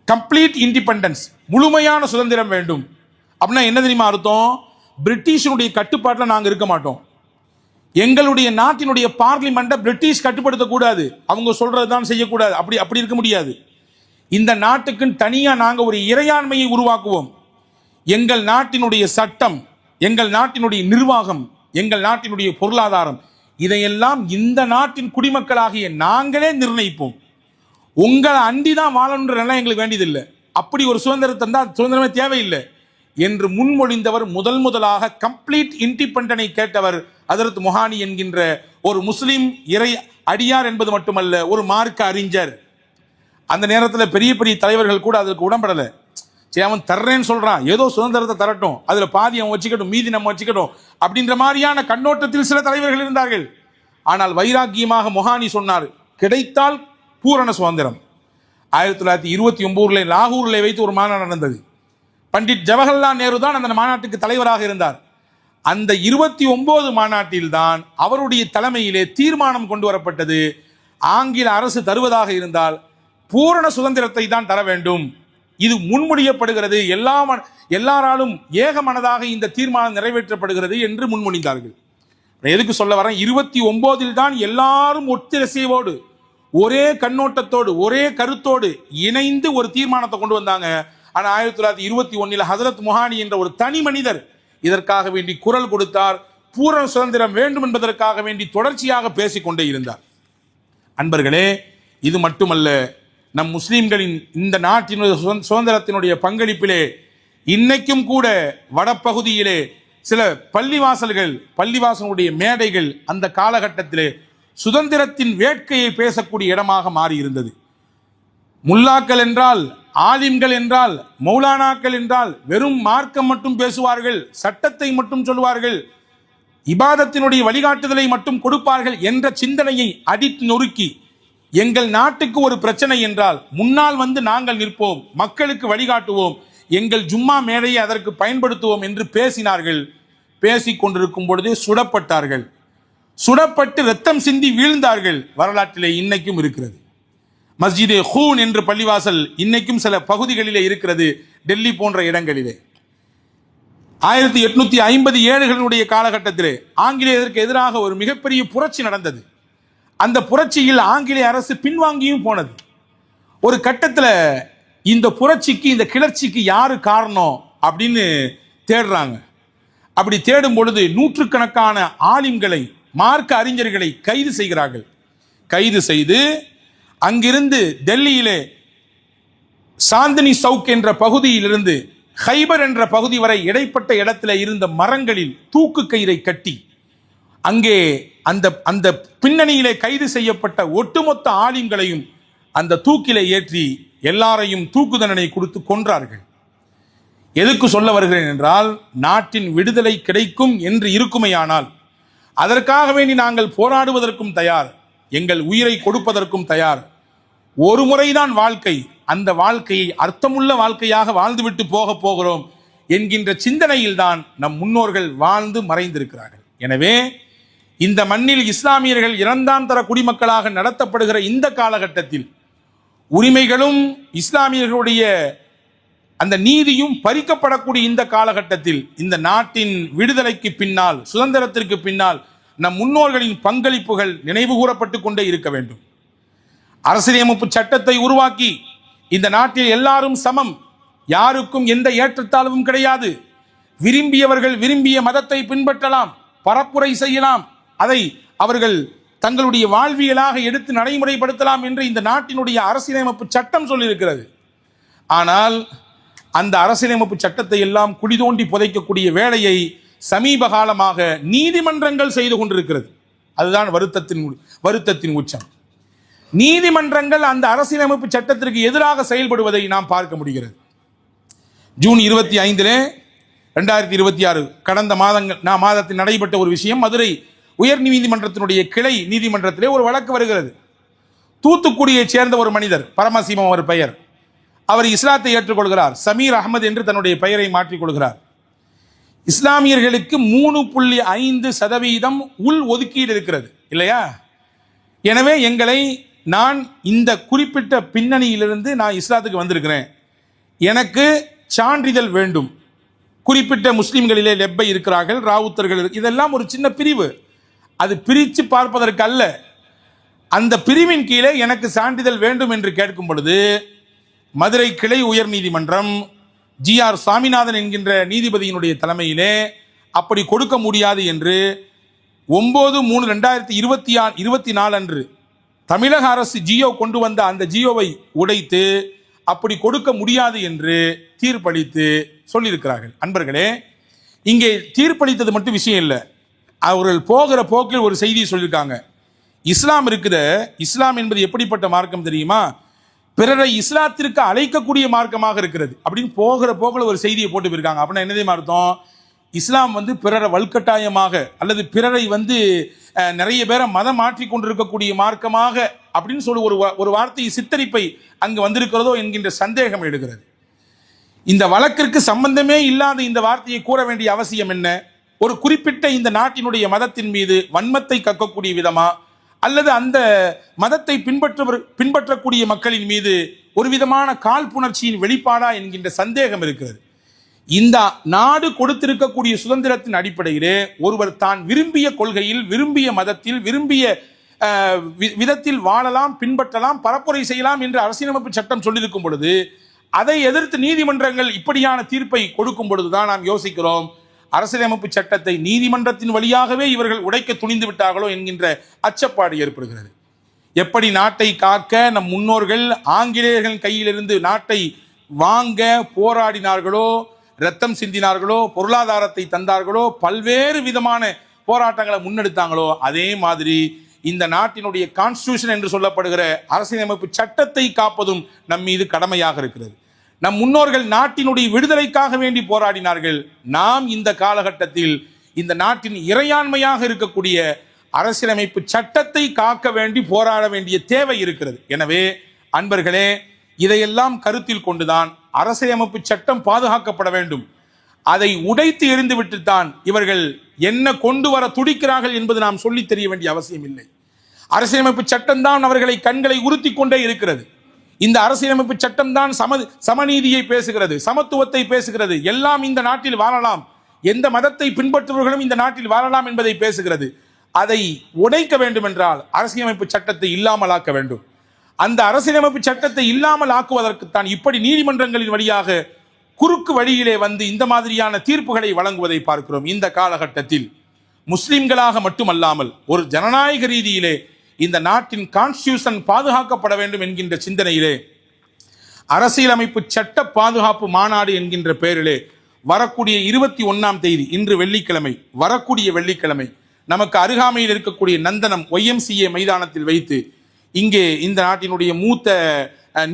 Speaker 1: கம்ப்ளீட் இண்டிபெண்டன்ஸ், முழுமையான சுதந்திரம் வேண்டும். அப்படின்னா என்ன தெரியுமா அர்த்தம்? பிரிட்டிஷனுடைய கட்டுப்பாட்டில் நாங்கள் இருக்க மாட்டோம். எங்களுடைய நாட்டினுடைய பார்லிமெண்ட்டை பிரிட்டிஷ் கட்டுப்படுத்தக்கூடாது, அவங்க சொல்றது தான் செய்யக்கூடாது. அப்படி இருக்க முடியாது. இந்த நாட்டுக்கு தனியாக நாங்கள் ஒரு இறையாண்மையை உருவாக்குவோம். எங்கள் நாட்டினுடைய சட்டம், எங்கள் நாட்டினுடைய நிர்வாகம், எங்கள் நாட்டினுடைய பொருளாதாரம், இதையெல்லாம் இந்த நாட்டின் குடிமக்களாகிய நாங்களே நிர்ணயிப்போம். உங்களை அண்டி தான் வாழணுன்றதெல்லாம் எங்களுக்கு வேண்டியதில்லை. அப்படி ஒரு சுதந்திரம் தந்தால் சுதந்திரமே தேவையில்லை என்று முன்மொழிந்தவர் முதலாக கம்ப்ளீட் இண்டிபெண்டனை கேட்டவர் ஹஜ்ரத் மொஹானி என்கின்ற ஒரு முஸ்லிம் இறை அடியார் என்பது மட்டுமல்ல, ஒரு மார்க்க அறிஞர். அந்த நேரத்தில் பெரிய பெரிய தலைவர்கள் கூட அதற்கு உடன்படலை. சரி, அவன் தர்றேன்னு சொல்றான், ஏதோ சுதந்திரத்தை தரட்டும், அதுல பாதி அவன் வச்சுக்கட்டும், மீதி நம்ம வச்சுக்கட்டும் அப்படின்ற மாதிரியான கண்ணோட்டத்தில் சில தலைவர்கள் இருந்தார்கள். ஆனால் வைராக்கியமாக மொஹானி சொன்னார், கிடைத்தால் பூரண சுதந்திரம், 1929 லாகூரில் வைத்து ஒரு மாநாடு நடந்தது. பண்டிட் ஜவஹர்லால் நேரு தான் அந்த மாநாட்டுக்கு தலைவராக இருந்தார். அந்த 29 மாநாட்டில் தான் அவருடைய தலைமையிலே தீர்மானம் கொண்டு வரப்பட்டது, ஆங்கில அரசு தருவதாக இருந்தால் பூரண சுதந்திரத்தை தான் தர வேண்டும். இது முன்மொழியப்படுகிறது, எல்லாராலும் ஏகமனதாக இந்த தீர்மானம் நிறைவேற்றப்படுகிறது என்று முன்மொழிந்தார்கள். எதுக்கு சொல்ல வரேன், 29 தான் எல்லாரும் ஒத்திசைவோடு ஒரே கண்ணோட்டத்தோடு ஒரே கருத்தோடு இணைந்து ஒரு தீர்மானத்தை கொண்டு வந்தாங்க. ஆனால் 1921 ஹசரத் முஹானி என்ற ஒரு தனி மனிதர் இதற்காக வேண்டி குரல் கொடுத்தார். பூரண சுதந்திரம் வேண்டும் என்பதற்காக வேண்டி தொடர்ச்சியாக பேசிக்கொண்டே இருந்தார். அன்பர்களே, இது மட்டுமல்ல, நம் முஸ்லிம்களின் இந்த நாட்டினுடைய சுதந்திரத்தினுடைய பங்களிப்பிலே இன்னைக்கும் கூட வடப்பகுதியிலே சில பள்ளிவாசலுடைய மேடைகள் அந்த காலகட்டத்திலே சுதந்திரத்தின் வேட்கையை பேசக்கூடிய இடமாக மாறியிருந்தது. முல்லாக்கள் என்றால், ஆலிம்கள் என்றால், மௌலானாக்கள் என்றால் வெறும் மார்க்கம் மட்டும் பேசுவார்கள், சட்டத்தை மட்டும் சொல்வார்கள், இபாதத்தினுடைய வழிகாட்டுதலை மட்டும் கொடுப்பார்கள் என்ற சிந்தனையை அடித்து நொறுக்கி, எங்கள் நாட்டுக்கு ஒரு பிரச்சனை என்றால் முன்னால் வந்து நாங்கள் நிற்போம், மக்களுக்கு வழிகாட்டுவோம், எங்கள் ஜும்மா மேடையை அதற்கு பயன்படுத்துவோம் என்று பேசினார்கள். பேசிக் கொண்டிருக்கும் பொழுதே சுடப்பட்டார்கள். சுடப்பட்டு ரத்தம் சிந்தி வீழ்ந்தார்கள். வரலாற்றிலே இன்னைக்கும் இருக்கிறது. மஸ்ஜிதே ஹூன் என்ற பள்ளிவாசல் இன்னைக்கும் சில பகுதிகளிலே இருக்கிறது, டெல்லி போன்ற இடங்களிலே. 1857 காலகட்டத்திலே ஆங்கிலேயருக்கு எதிராக ஒரு மிகப்பெரிய புரட்சி நடந்தது. அந்த புரட்சியில் ஆங்கிலேய அரசு பின்வாங்கியும் போனது. ஒரு கட்டத்தில் இந்த புரட்சிக்கு, இந்த கிளர்ச்சிக்கு யாரு காரணம் அப்படின்னு தேடுறாங்க. அப்படி தேடும் பொழுது நூற்றுக்கணக்கான ஆலிம்களை, மார்க்க அறிஞர்களை கைது செய்கிறார்கள். கைது செய்து அங்கிருந்து டெல்லியிலே சாந்தினி சவுக் என்ற பகுதியிலிருந்து ஹைபர் என்ற பகுதி வரை இடைப்பட்ட இடத்துல இருந்த மரங்களில் தூக்கு கயிறை கட்டி அங்கே அந்த பின்னணியிலே கைது செய்யப்பட்ட ஒட்டுமொத்த ஆலிம்களையும் அந்த தூக்கிலே ஏற்றி எல்லாரையும் தூக்கு தண்டனை கொடுத்து கொன்றார்கள். எதுக்கு சொல்ல வருகிறேன் என்றால், நாட்டின் விடுதலை கிடைக்கும் என்று இருக்குமையானால் அதற்காக வேண்டி நாங்கள் போராடுவதற்கும் தயார், எங்கள் உயிரை கொடுப்பதற்கும் தயார். ஒரு முறைதான் வாழ்க்கை, அந்த வாழ்க்கையை அர்த்தமுள்ள வாழ்க்கையாக வாழ்ந்துவிட்டு போகிறோம் என்கின்ற சிந்தனையில் தான் நம் முன்னோர்கள் வாழ்ந்து மறைந்திருக்கிறார்கள். எனவே இந்த மண்ணில் இஸ்லாமியர்கள் இரண்டாம் தர குடிமக்களாக நடத்தப்படுகிற இந்த காலகட்டத்தில் உரிமைகளும் இஸ்லாமியர்களுடைய அந்த நீதியும் பறிக்கப்படக்கூடிய இந்த காலகட்டத்தில் இந்த நாட்டின் விடுதலைக்கு பின்னால், சுதந்திரத்திற்கு பின்னால் நம் முன்னோர்களின் பங்களிப்புகள் நினைவு கூறப்பட்டு கொண்டே இருக்க வேண்டும். அரசியலமைப்பு சட்டத்தை உருவாக்கி இந்த நாட்டில் எல்லாரும் சமம், யாருக்கும் எந்த ஏற்றத்தாழ்வும் கிடையாது, விரும்பியவர்கள் விரும்பிய மதத்தை பின்பற்றலாம், பரப்புரை செய்யலாம், அதை அவர்கள் தங்களுடைய வாழ்வியலாக எடுத்து நடைமுறைப்படுத்தலாம் என்று இந்த நாட்டினுடைய அரசியலமைப்பு சட்டம் சொல்லியிருக்கிறது. ஆனால் அந்த அரசியலமைப்பு சட்டத்தை எல்லாம் குழி தோண்டி புதைக்கக்கூடிய வேலையை சமீப காலமாக நீதிமன்றங்கள் செய்து கொண்டிருக்கிறது. அதுதான் வருத்தத்தின் உச்சம். நீதிமன்றங்கள் அந்த அரசியலமைப்பு சட்டத்திற்கு எதிராக செயல்படுவதை நாம் பார்க்க முடிகிறது. ஜூன் 25 2026 கடந்த மாதத்தில் நடைபெற்ற ஒரு விஷயம். மதுரை உயர் நீதிமன்றத்தினுடைய கிளை நீதிமன்றத்திலே ஒரு வழக்கு வருகிறது. தூத்துக்குடியைச் சேர்ந்த ஒரு மனிதர், பரமசிவம் அவர் பெயர், அவர் இஸ்லாத்தை ஏற்றுக்கொள்கிறார். சமீர் அகமது என்று தன்னுடைய பெயரை மாற்றிக்கொள்கிறார். இஸ்லாமியர்களுக்கு 3.5% உள் ஒதுக்கீடு இருக்கிறது இல்லையா? எனவே நான் இந்த குறிப்பிட்ட பின்னணியிலிருந்து நான் இஸ்லாத்துக்கு வந்திருக்கிறேன், எனக்கு சான்றிதழ் வேண்டும். குறிப்பிட்ட முஸ்லிம்களிலே லெப்பை இருக்கிறார்கள், ராவுத்தர்கள், இதெல்லாம் ஒரு சின்ன பிரிவு. அது பிரித்து பார்ப்பதற்கு அல்ல. அந்த பிரிவின் கீழே எனக்கு சான்றிதழ் வேண்டும் என்று கேட்கும் பொழுது மதுரை கிளை உயர் நீதிமன்றம் GR சாமிநாதன் என்கின்ற நீதிபதியினுடைய தலைமையிலே அப்படி கொடுக்க முடியாது என்று 9/3/2024 அன்று தமிழக அரசு ஜியோ கொண்டு வந்த அந்த ஜியோவை உடைத்து அப்படி கொடுக்க முடியாது என்று தீர்ப்பளித்து சொல்லியிருக்கிறார்கள். அன்பர்களே, இங்கே தீர்ப்பளித்தது மட்டும் விஷயம் இல்லை, அவர்கள் போகிற போக்கில் ஒரு செய்தியை சொல்லியிருக்காங்க. இஸ்லாம் இருக்குது, இஸ்லாம் என்பது எப்படிப்பட்ட மார்க்கம் தெரியுமா? பிறரை இஸ்லாத்திற்கு அழைக்கக்கூடிய மார்க்கமாக இருக்கிறது அப்படின்னு போகிற போக்கில் ஒரு செய்தியை போட்டு போயிருக்காங்க. அப்படின்னா என்னதே அர்த்தம்? இஸ்லாம் வந்து பிறரை வல்கட்டாயமாக அல்லது பிறரை வந்து நிறைய பேரை மதம் மாற்றி கொண்டிருக்கக்கூடிய மார்க்கமாக அப்படின்னு சொல்லி ஒரு வார்த்தையை சித்தரிப்பை அங்கு வந்திருக்கிறதோ என்கின்ற சந்தேகம் எழுகிறது. இந்த வழக்கிற்கு சம்பந்தமே இல்லாத இந்த வார்த்தையை கூற வேண்டிய அவசியம் என்ன? ஒரு குறிப்பிட்ட இந்த நாட்டினுடைய மதத்தின் மீது வன்மத்தை கக்கக்கூடிய விதமா, அல்லது அந்த மதத்தை பின்பற்றக்கூடிய மக்களின் மீது ஒரு விதமான காழ்ப்புணர்ச்சியின் வெளிப்பாடா என்கின்ற சந்தேகம் இருக்கிறது. இந்த நாடு கொடுத்திருக்கக்கூடிய சுதந்திரத்தின் அடிப்படையிலே ஒருவர் தான் விரும்பிய கொள்கையில், விரும்பிய மதத்தில், விரும்பிய விதத்தில் வாழலாம், பின்பற்றலாம், பரப்புரை செய்யலாம் என்று அரசியலமைப்பு சட்டம் சொல்லியிருக்கும் பொழுது அதை எதிர்த்து நீதிமன்றங்கள் இப்படியான தீர்ப்பை கொடுக்கும் பொழுதுதான் நாம் யோசிக்கிறோம், அரசியலமைப்பு சட்டத்தை நீதிமன்றத்தின் வழியாகவே இவர்கள் உடைக்க துணிந்து விட்டார்களோ என்கின்ற அச்சப்பாடு ஏற்படுகிறது. எப்படி நாட்டை காக்க நம் முன்னோர்கள் ஆங்கிலேயர்கள் கையிலிருந்து நாட்டை வாங்க போராடினார்களோ, ரத்தம் சிந்தினார்களோ, பொருளாதாரத்தை தந்தார்களோ, பல்வேறு விதமான போராட்டங்களை முன்னெடுத்தாங்களோ, அதே மாதிரி இந்த நாட்டினுடைய கான்ஸ்டிடியூஷன் என்று சொல்லப்படுகிற அரசியலமைப்பு சட்டத்தை காப்பதும் நம் மீது கடமையாக இருக்கிறது. நம் முன்னோர்கள் நாட்டினுடைய விடுதலைக்காக வேண்டி போராடினார்கள். நாம் இந்த காலகட்டத்தில் இந்த நாட்டின் இறையாண்மையாக இருக்கக்கூடிய அரசியலமைப்பு சட்டத்தை காக்க வேண்டி போராட வேண்டிய தேவை இருக்கிறது. எனவே அன்பர்களே, இதையெல்லாம் கருத்தில் கொண்டுதான் அரசியலமைப்பு சட்டம் பாதுகாக்கப்பட வேண்டும். அதை உடைத்து எறிந்துவிட்டுத்தான் இவர்கள் என்ன கொண்டு வர துடிக்கிறார்கள் என்பது நாம் சொல்லி தெரிய வேண்டிய அவசியம் இல்லை. அரசியலமைப்பு சட்டம் தான் அவர்களை கண்களை உறுத்தி கொண்டே இருக்கிறது. இந்த அரசியலமைப்பு சட்டம் தான் சமநீதியை பேசுகிறது, சமத்துவத்தை பேசுகிறது, எல்லாம் இந்த நாட்டில் வாழலாம், எந்த மதத்தை பின்பற்றுபவர்களும் இந்த நாட்டில் வாழலாம் என்பதை பேசுகிறது. அதை உடைக்க வேண்டும் என்றால் அரசியலமைப்பு சட்டத்தை இல்லாமல் ஆக்க வேண்டும். அந்த அரசியலமைப்பு சட்டத்தை இல்லாமல் ஆக்குவதற்குத்தான் இப்படி நீதிமன்றங்களின் வழியாக குறுக்கு வழியிலே வந்து இந்த மாதிரியான தீர்ப்புகளை வழங்குவதை பார்க்கிறோம். இந்த காலகட்டத்தில் முஸ்லிம்களாக மட்டுமல்லாமல் ஒரு ஜனநாயக ரீதியிலே இந்த நாட்டின் கான்ஸ்டிடியூஷன் பாதுகாக்கப்பட வேண்டும் என்கின்ற சிந்தனையிலே அரசியலமைப்பு சட்ட பாதுகாப்பு மாநாடு என்கின்ற பெயரிலே வரக்கூடிய 21ஆம் தேதி, இன்று வெள்ளிக்கிழமை, வரக்கூடிய வெள்ளிக்கிழமை நமக்கு அருகாமையில் இருக்கக்கூடிய நந்தனம் YMCA மைதானத்தில் வைத்து இங்கே இந்த நாட்டினுடைய மூத்த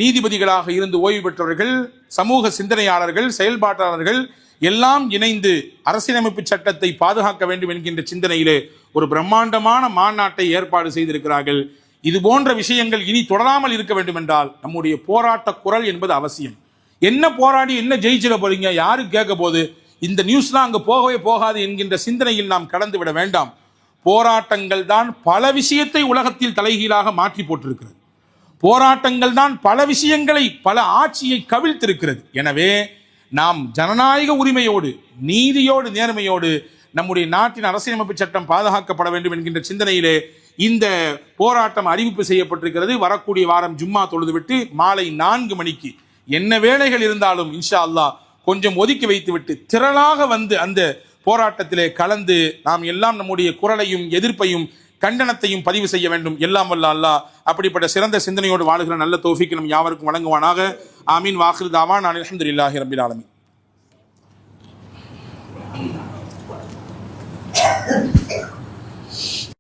Speaker 1: நீதிபதிகளாக இருந்து ஓய்வு பெற்றவர்கள், சமூக சிந்தனையாளர்கள், செயல்பாட்டாளர்கள் எல்லாம் இணைந்து அரசியலமைப்பு சட்டத்தை பாதுகாக்க வேண்டும் என்கின்ற சிந்தனையிலே ஒரு பிரம்மாண்டமான மாநாட்டை ஏற்பாடு செய்திருக்கிறார்கள். இது போன்ற விஷயங்கள் இனி தொடராமல் இருக்க வேண்டும் என்றால் நம்முடைய போராட்ட குரல் என்பது அவசியம். என்ன போராடி என்ன ஜெயிச்சிட போறீங்க, யாரு கேட்க போது, இந்த நியூஸ்லாம் அங்க போகவே போகாது என்கின்ற சிந்தனையில் நாம் கடந்து விட வேண்டாம். போராட்டங்கள் தான் பல விஷயத்தை உலகத்தில் தலைகீழாக மாற்றி போட்டிருக்கிறது. போராட்டங்கள் தான் பல விஷயங்களை, பல ஆட்சியை கவிழ்த்திருக்கிறது. எனவே நாம் ஜனநாயக உரிமையோடு, நீதியோடு, நேர்மையோடு நம்முடைய நாட்டின் அரசியலமைப்பு சட்டம் பாதுகாக்கப்பட வேண்டும் என்கின்ற சிந்தனையிலே இந்த போராட்டம் அறிவிப்பு செய்யப்பட்டிருக்கிறது. வரக்கூடிய வாரம் ஜும்மா தொழுதுவிட்டு மாலை 4 மணிக்கு என்ன வேலைகள் இருந்தாலும் இன்ஷா அல்லாஹ் கொஞ்சம் ஒதுக்கி வைத்துவிட்டு திரளாக வந்து அந்த போராட்டத்திலே கலந்து நாம் எல்லாம் நம்முடைய குரலையும் எதிர்ப்பையும் கண்டனத்தையும் பதிவு செய்ய வேண்டும். எல்லாம் வல்ல அல்லாஹ் அப்படிப்பட்ட சிறந்த சிந்தனையோடு வாழுகிற நல்ல தௌஃபீக் நம் யாவருக்கும் வழங்குவானாக. ஆமீன். வாஹிர் தாவான் அல்ஹம்துலில்லாஹி ரப்பில் ஆலமீன்.